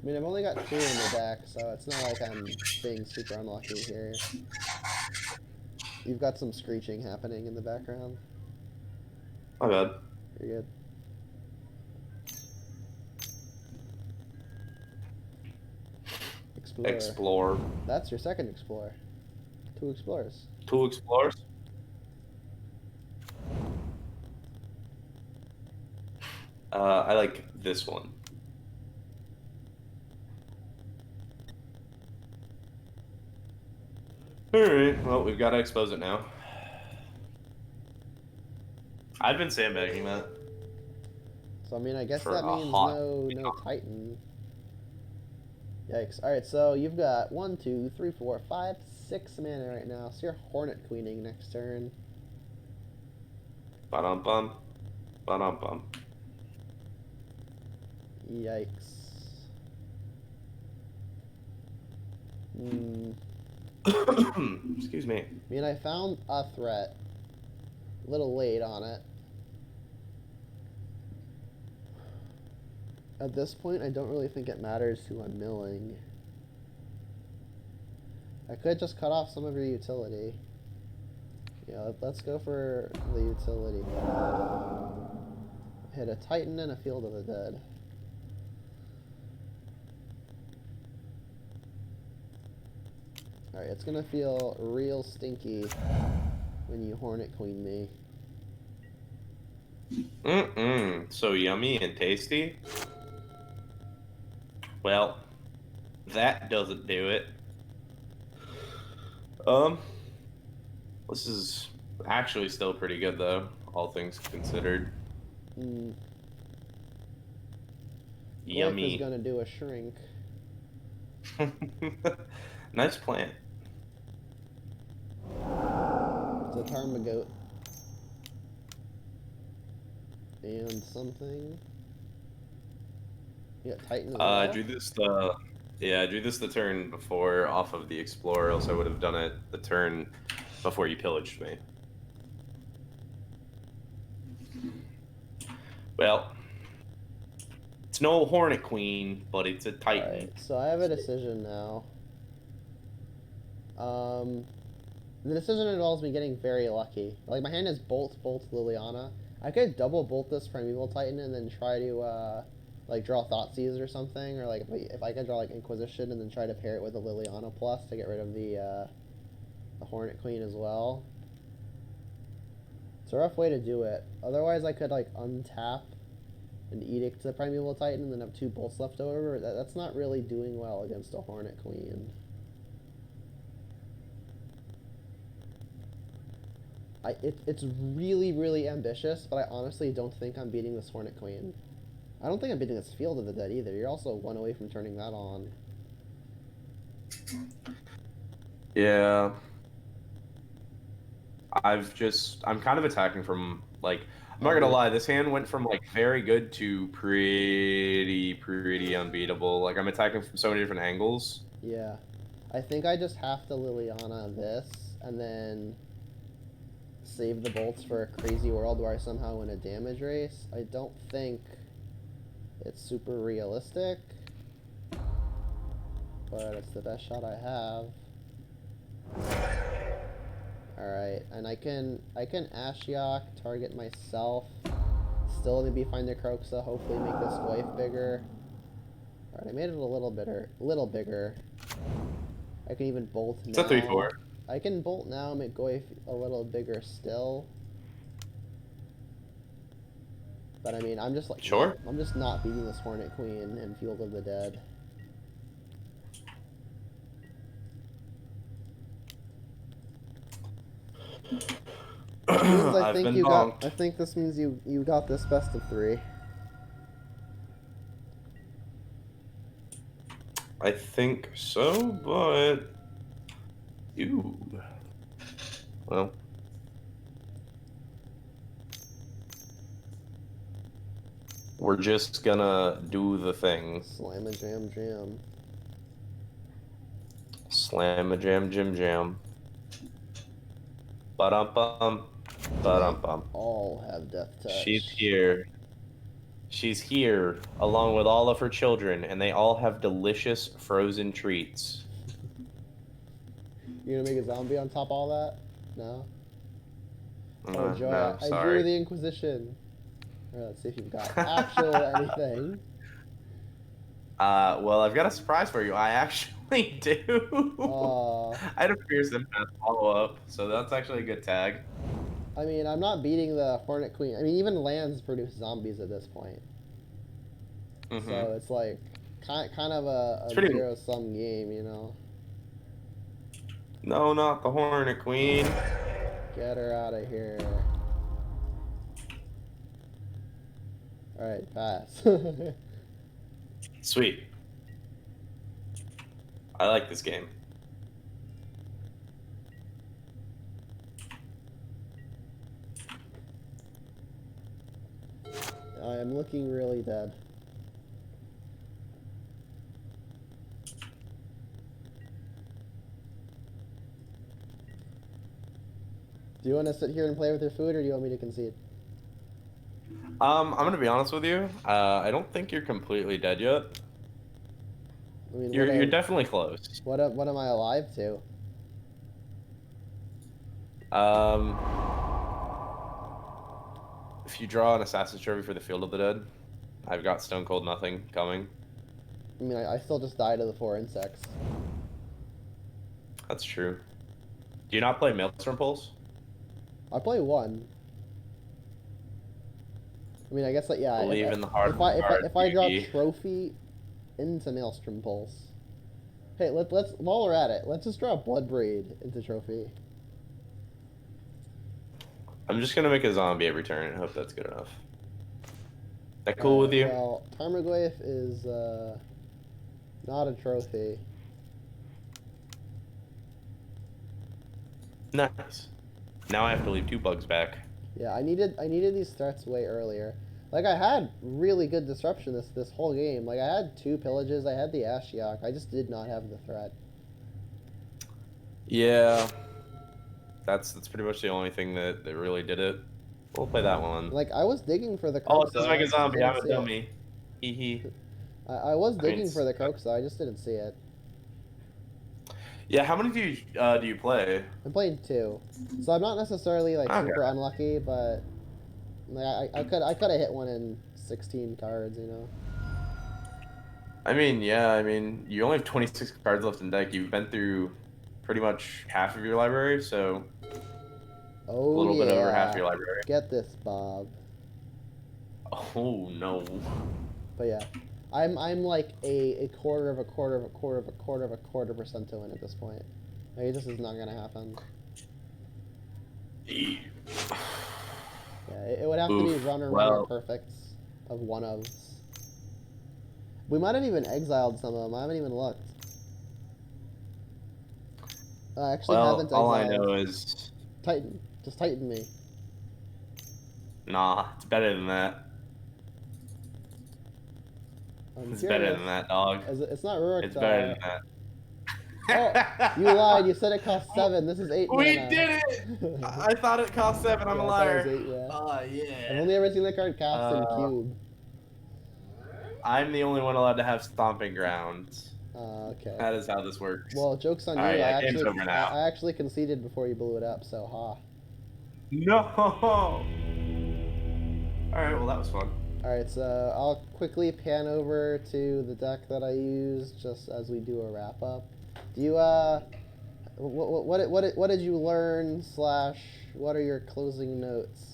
mean, I've only got 2 in the deck, so it's not like I'm being super unlucky here. You've got some screeching happening in the background. my bad. You're good. Explorer. Explore. That's your second Explorer. 2 Explorers. 2 explorers. I like this one. Alright, well, we've got to expose it now. I've been sandbagging that So I mean, I guess for that a means hot... no Titan. Yikes. Alright, so you've got 1, 2, 3, 4, 5, 6 mana right now. So you're Hornet Queening next turn. Ba-dum-bum. Ba-dum-bum. Yikes. Hmm. Excuse me. I mean, I found a threat. A little late on it. At this point, I don't really think it matters who I'm milling. I could just cut off some of your utility. Yeah, let's go for the utility. Hit a Titan and a Field of the Dead. Alright, it's gonna feel real stinky when you Hornet Queen me. So yummy and tasty? Well, that doesn't do it. Um, this is actually still pretty good, though, all things considered. Mm. Goyf is Yummy. gonna do a shrink. Nice plant. It's a Tarmogoat. And something. Yeah, Titan as I well. drew this the yeah, I drew this the turn before off of the Explorer, else I would have done it the turn before you pillaged me. Well, it's no Hornet Queen, but it's a Titan. Alright, so I have a decision now. The decision involves me getting very lucky. Like, my hand is Bolt, Bolt, Liliana. I could double Bolt this Primeval Titan and then try to, like, draw Thoughtseize or something. Or, like, if I could draw, like, Inquisition and then try to pair it with a Liliana Plus to get rid of the Hornet Queen as well. It's a rough way to do it. Otherwise, I could, like, untap an Edict to the Primeval Titan and then have 2 Bolts left over. That's not really doing well against a Hornet Queen. It's really, really ambitious, but I honestly don't think I'm beating this Hornet Queen. I don't think I'm beating this Field of the Dead either. You're also 1 away from turning that on. Yeah. I'm kind of attacking from, like, I'm not gonna lie, this hand went from, like, very good to pretty unbeatable. Like, I'm attacking from so many different angles. Yeah. I think I just have to Liliana this, and then save the bolts for a crazy world where I somehow win a damage race. I don't think it's super realistic, but it's the best shot I have. Alright, and I can Ashiok, target myself, still maybe find the Croxa, hopefully make this Goyf bigger. Alright, I made it a little bigger. I can even bolt now. It's a 3/4. I can bolt now, make Goyf a little bigger still. But I mean, I'm just like, Sure. I'm just not beating this Hornet Queen in Field of the Dead. Which means I I've think been you got. bonked. I think this means you got this best of 3. I think so, but you. Well, we're just gonna do the thing. Slam a jam jam. Slam a jam jim jam. Ba-dum-bum. They Ba-dum-bum. all have death touch. She's here. She's here, along with all of her children, and they all have delicious frozen treats. You gonna make a zombie on top of all that? No? Oh, joy. No, I drew sorry. the Inquisition. Alright, let's see if you've got actual anything. Well, I've got a surprise for you. I actually do. I had a Fierce Empath follow-up, so that's actually a good tag. I mean, I'm not beating the Hornet Queen. I mean, even lands produce zombies at this point. So it's like kind of a pretty... zero-sum game, you know? No, not the Hornet Queen. Get her out of here. Alright, pass. Sweet. I like this game. I am looking really dead. Do you want to sit here and play with your food, or do you want me to concede? I'm gonna be honest with you. I don't think you're completely dead yet. I mean, You're definitely close. what am I alive to? Um, if you draw an Assassin's Trophy for the Field of the Dead, I've got Stone Cold Nothing coming. I mean, I still just died to the 4 insects. That's true. Do you not play Maelstrom Pulse? I play 1. I mean, I guess, like, yeah, Believe in the heart of the if I draw GG. Trophy into Maelstrom Pulse. Hey, let's while we're at it, let's just draw Bloodbraid into Trophy. I'm just gonna make a zombie every turn. I hope that's good enough. That cool with you? Well, Tarmogoyf is not a trophy. Nice. Now I have to leave 2 bugs back. Yeah, I needed these threats way earlier. Like, I had really good disruption this whole game. Like, I had 2 pillages, I had the Ashiok. I just did not have the threat. Yeah. That's pretty much the only thing that really did it. We'll play that one. Like, I was digging for the Oh, Croaks. it does make a zombie. Didn't I'm a see it. dummy. Hee hee. I was I mean, digging for the Croaks, though. I just didn't see it. Yeah, how many do you play? I'm playing 2, so I'm not necessarily like Okay. super unlucky, but like, I could have hit one in 16 cards, you know. I mean, yeah, I mean, you only have 26 cards left in deck. You've been through pretty much half of your library, so a Oh little bit over half yeah, your library. get this, Bob. Oh no. But yeah, I'm like a quarter of a quarter of a quarter of a quarter of a quarter% to win at this point. Like, this is not gonna happen. Yeah, it would have to be Oof. runner Well, perfects of one ofs. We might have even exiled some of them. I haven't even looked. I actually haven't all I exiled. know is Titan. Just Titan me. nah. It's better than that. I'm It's curious. better than that, dog. It's not Rurik. It's better than that. Oh, you lied. You said it cost 7. This is 8 We mana. did it! I thought it cost 7. I'm Yeah, a I thought it liar. was 8, yeah. Oh, yeah. I've only ever seen the card cast in Uh, Cube. I'm the only one allowed to have Stomping Grounds. Okay. That is how this works. Well, joke's on All you. right, yeah, game's over now. I actually conceded before you blew it up, so ha. No! All right, well, that was fun. Alright, so I'll quickly pan over to the deck that I used just as we do a wrap up. Do you, what did you learn / what are your closing notes?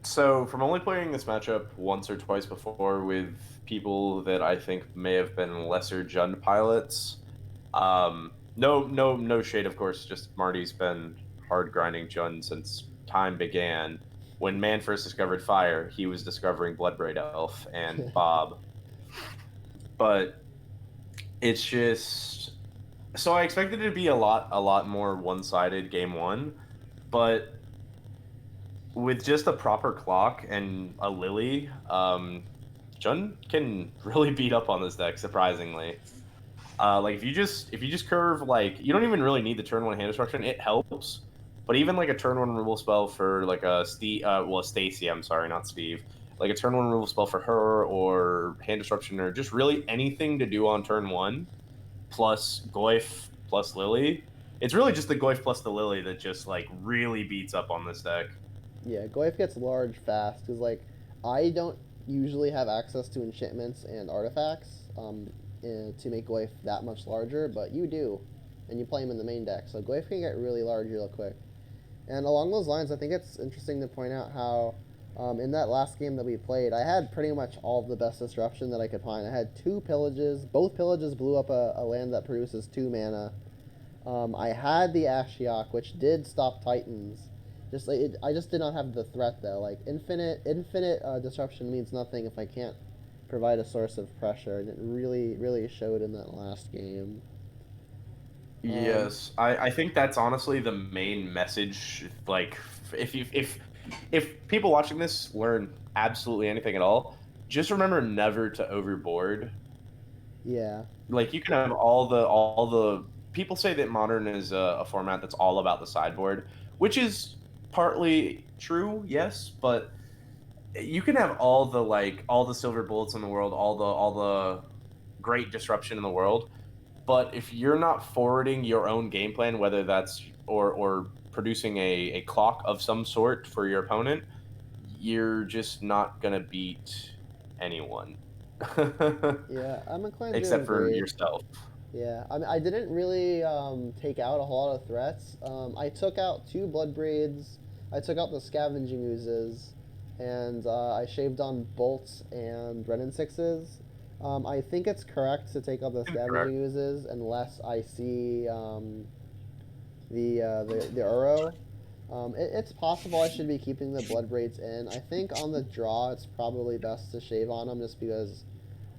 So from only playing this matchup once or twice before with people that I think may have been lesser Jund pilots, no shade, of course. Just Marty's been hard grinding Jund since time began. When man first discovered fire, he was discovering Bloodbraid Elf and Bob. But it's just so I expected it to be a lot more one-sided game 1, but with just a proper clock and a Lily, Jun can really beat up on this deck, surprisingly. Like if you just curve, like, you don't even really need the turn 1 hand destruction, it helps. But even like a turn 1 removal spell for like a Stacy, I'm sorry, not Steve. Like a turn 1 removal spell for her, or hand disruption, or just really anything to do on turn 1, plus Goyf plus Lily. It's really just the Goyf plus the Lily that just like really beats up on this deck. Yeah, Goyf gets large fast, because, like, I don't usually have access to enchantments and artifacts to make Goyf that much larger, but you do, and you play him in the main deck, so Goyf can get really large real quick. And along those lines, I think it's interesting to point out how In that last game that we played, I had pretty much all of the best disruption that I could find. I had two pillages. Both pillages blew up a land that produces 2 mana. I had the Ashiok, which did stop Titans. Just like I just did not have the threat though. Like infinite disruption means nothing if I can't provide a source of pressure, and it really showed in that last game. Um, Yes, I think that's honestly the main message. Like, if people watching this learn absolutely anything at all, just remember never to overboard. yeah, Like, you can have all the people say that modern is a format that's all about the sideboard, which is partly true, yes, but you can have all the silver bullets in the world, all the great disruption in the world, but if you're not forwarding your own game plan, whether that's or producing a clock of some sort for your opponent, you're just not gonna beat anyone. yeah, I'm inclined to Except for agree. yourself. Yeah, I mean, I didn't really take out a whole lot of threats. I took out 2 Bloodbraids. I took out the Scavenging Oozes, and I shaved on Bolts and Renin Sixes. I think it's correct to take out the Correct. Scavenging Oozes unless I see the Uro. It's possible I should be keeping the Bloodbraids in. I think on the draw, it's probably best to shave on them just because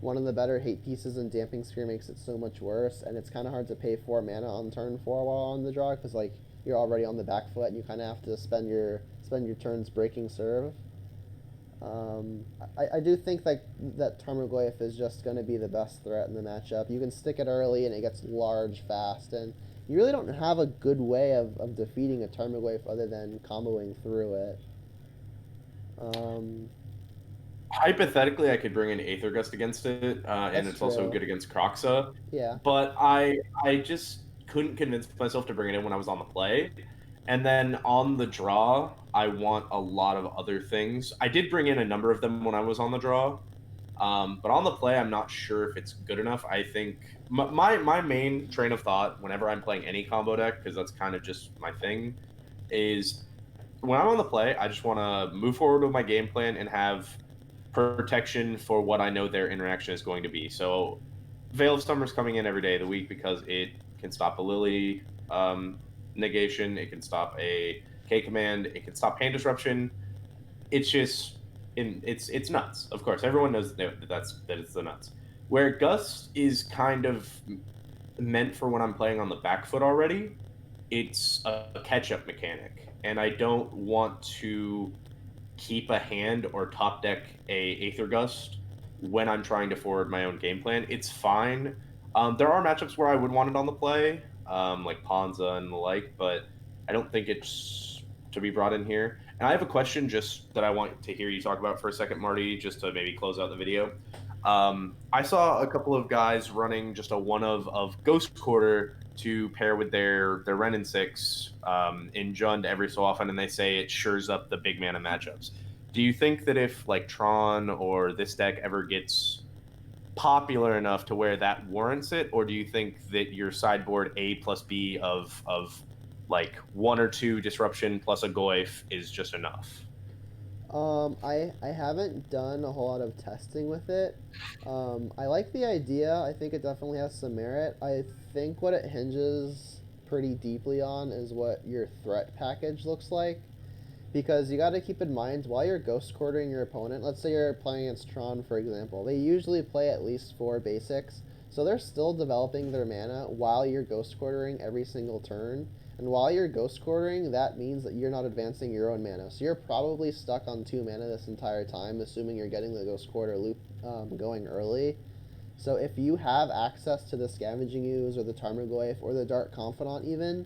one of the better hate pieces in Damping Sphere makes it so much worse, and it's kind of hard to pay 4 mana on turn 4 while on the draw because like you're already on the back foot and you kind of have to spend your turns breaking serve. I do think that Tarmogoyf is just going to be the best threat in the matchup. You can stick it early and it gets large fast, and you really don't have a good way of defeating a Tarmogoyf other than comboing through it. Um, Hypothetically, I could bring an Aether Gust against it, and that's it's also true. good against Kroxa. Yeah. But I just couldn't convince myself to bring it in when I was on the play. And then on the draw, I want a lot of other things. I did bring in a number of them when I was on the draw, but on the play, I'm not sure if it's good enough. I think my main train of thought whenever I'm playing any combo deck, because that's kind of just my thing, is when I'm on the play, I just want to move forward with my game plan and have protection for what I know their interaction is going to be. So, Veil of Summer's coming in every day of the week because it can stop a Lily negation, it can stop a K command, it can stop hand disruption. It's just it's nuts. Of course, everyone knows that it's the nuts. Where Gust is kind of meant for when I'm playing on the back foot already, it's a catch up mechanic, and I don't want to keep a hand or top deck a Aether Gust when I'm trying to forward my own game plan. It's fine. There are matchups where I would want it on the play, like Ponza and the like, but I don't think it's to be brought in here. And I have a question just that I want to hear you talk about for a second, Marty, just to maybe close out the video. I saw a couple of guys running just a one of Ghost Quarter to pair with their Ren and Six in Jund every so often, and they say it shores up the big mana matchups. Do you think that if like Tron or this deck ever gets popular enough to where that warrants it, or do you think that your sideboard A plus B of like one or two disruption plus a Goif is just enough? I haven't done a whole lot of testing with it. I like the idea. I think it definitely has some merit. I think what it hinges pretty deeply on is what your threat package looks like. Because you got to keep in mind, while you're ghost quartering your opponent, let's say you're playing against Tron, for example, they usually play at least 4 basics. So they're still developing their mana while you're ghost quartering every single turn. And while you're ghost quartering, that means that you're not advancing your own mana. So you're probably stuck on 2 mana this entire time, assuming you're getting the ghost quarter loop going early. So if you have access to the Scavenging Ooze or the Tarmogoyf or the Dark Confidant even,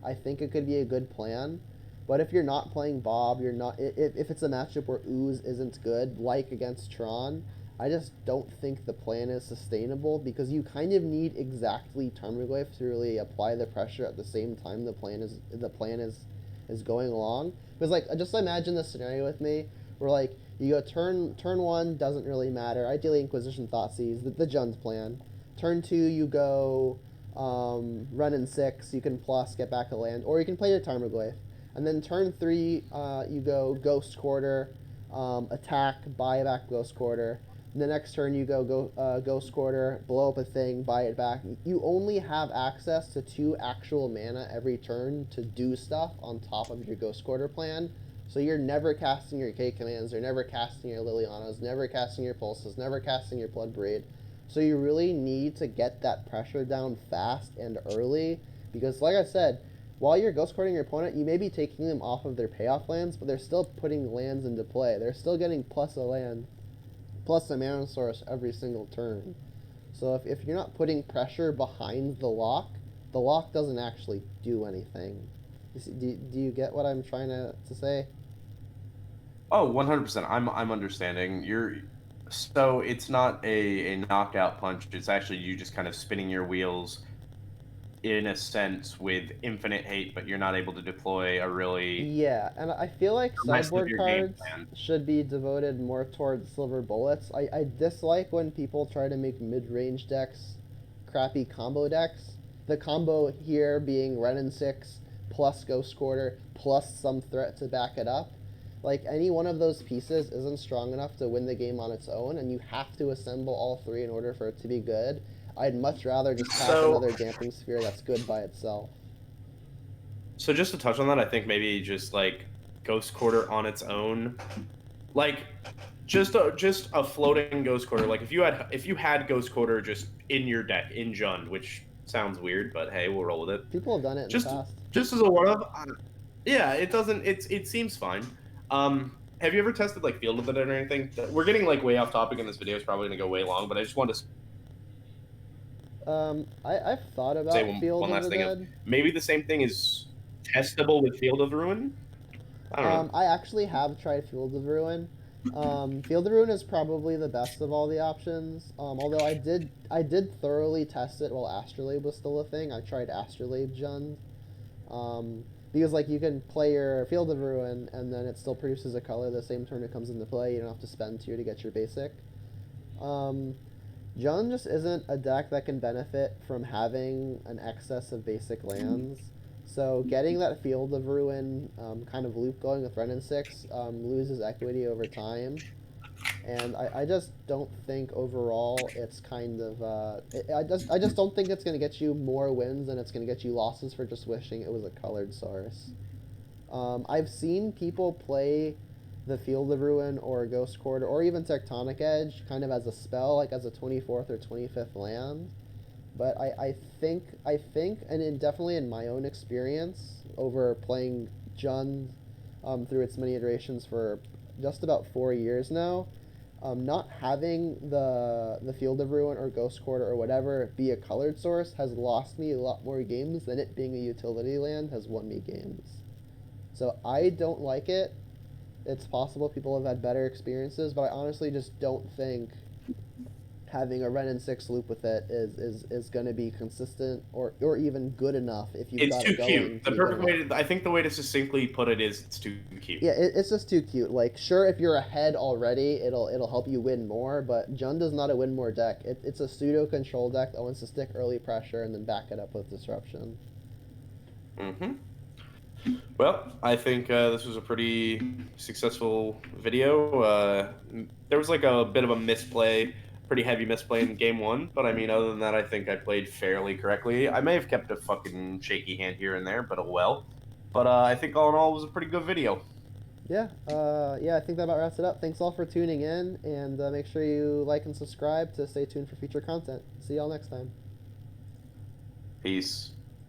I think it could be a good plan. But if you're not playing Bob, you're not. If it's a matchup where Ooze isn't good, like against Tron, I just don't think the plan is sustainable because you kind of need exactly Tarmogoyf to really apply the pressure at the same time the plan is going along. Because like just imagine this scenario with me where like you go turn 1 doesn't really matter. Ideally Inquisition Thoughtseize, the Jund's plan. Turn 2 you go run in 6, you can plus get back a land, or you can play your Tarmogoyf. And then turn 3, you go Ghost Quarter. attack, buy back Ghost Quarter. The next turn you go Ghost Quarter, blow up a thing, buy it back. You only have access to 2 actual mana every turn to do stuff on top of your Ghost Quarter plan. So you're never casting your K commands, you're never casting your Lilianas, never casting your Pulses, never casting your Bloodbraid. So you really need to get that pressure down fast and early, because like I said, while you're ghost courting your opponent, you may be taking them off of their payoff lands, but they're still putting lands into play. They're still getting plus a land, plus a mana source every single turn. So if you're not putting pressure behind the lock doesn't actually do anything. Do you get what I'm trying to say? Oh, 100%. I'm understanding. So it's not a knockout punch. It's actually you just kind of spinning your wheels in a sense with infinite hate, but you're not able to deploy a really Yeah, and I feel like the rest of sideboard your game cards plan. should be devoted more towards silver bullets. I dislike when people try to make mid-range decks crappy combo decks. The combo here being Ren and 6 plus Ghost Quarter plus some threat to back it up. Like, any one of those pieces isn't strong enough to win the game on its own, and you have to assemble all 3 in order for it to be good. I'd much rather just pack So- another Damping Sphere that's good by itself. So just to touch on that, I think maybe just like Ghost Quarter on its own, like just a floating Ghost Quarter. Like if you had Ghost Quarter just in your deck in Jund, which sounds weird, but hey, we'll roll with it. People have done it in Just the past. just as a one of, yeah, it doesn't. It seems fine. Have you ever tested like Field of it or anything? We're getting like way off topic, and this video is probably gonna go way long. But I just wanted to I've thought about say Field one of last the thing Dead. of maybe the same thing is testable with Field of Ruin. I don't know. I actually have tried Field of Ruin. Field of Ruin is probably the best of all the options. Although I did thoroughly test it while Astrolabe was still a thing. I tried Astrolabe Jund. Because like you can play your Field of Ruin and then it still produces a color the same turn it comes into play. You don't have to spend 2 to get your basic. Jund just isn't a deck that can benefit from having an excess of basic lands. So getting that Field of Ruin kind of loop going with Ren and 6 loses equity over time. And I just don't think overall it's kind of I just don't think it's going to get you more wins than it's going to get you losses for just wishing it was a colored source. I've seen people play the Field of Ruin or Ghost Quarter or even Tectonic Edge kind of as a spell, like as a 24th or 25th land. But I think, and definitely in my own experience over playing Jund through its many iterations for just about 4 years now, not having the Field of Ruin or Ghost Quarter or whatever be a colored source has lost me a lot more games than it being a utility land has won me games. So I don't like it. It's possible people have had better experiences, but I honestly just don't think having a Ren and 6 loop with it is going to be consistent or even good enough if you've It's got too it going. cute. The perfect way I think the way to succinctly put it is it's too cute. Yeah, it's just too cute. Like, sure, if you're ahead already, it'll help you win more, but Jund is not a win more deck. It's a pseudo control deck that wants to stick early pressure and then back it up with disruption. Mm-hmm. Well, I think this was a pretty successful video. There was like a bit of a misplay, pretty heavy misplay in game 1, but I mean, other than that, I think I played fairly correctly. I may have kept a fucking shaky hand here and there, but oh well. But I think all in all, it was a pretty good video. Yeah, I think that about wraps it up. Thanks all for tuning in, and make sure you like and subscribe to stay tuned for future content. See y'all next time. Peace.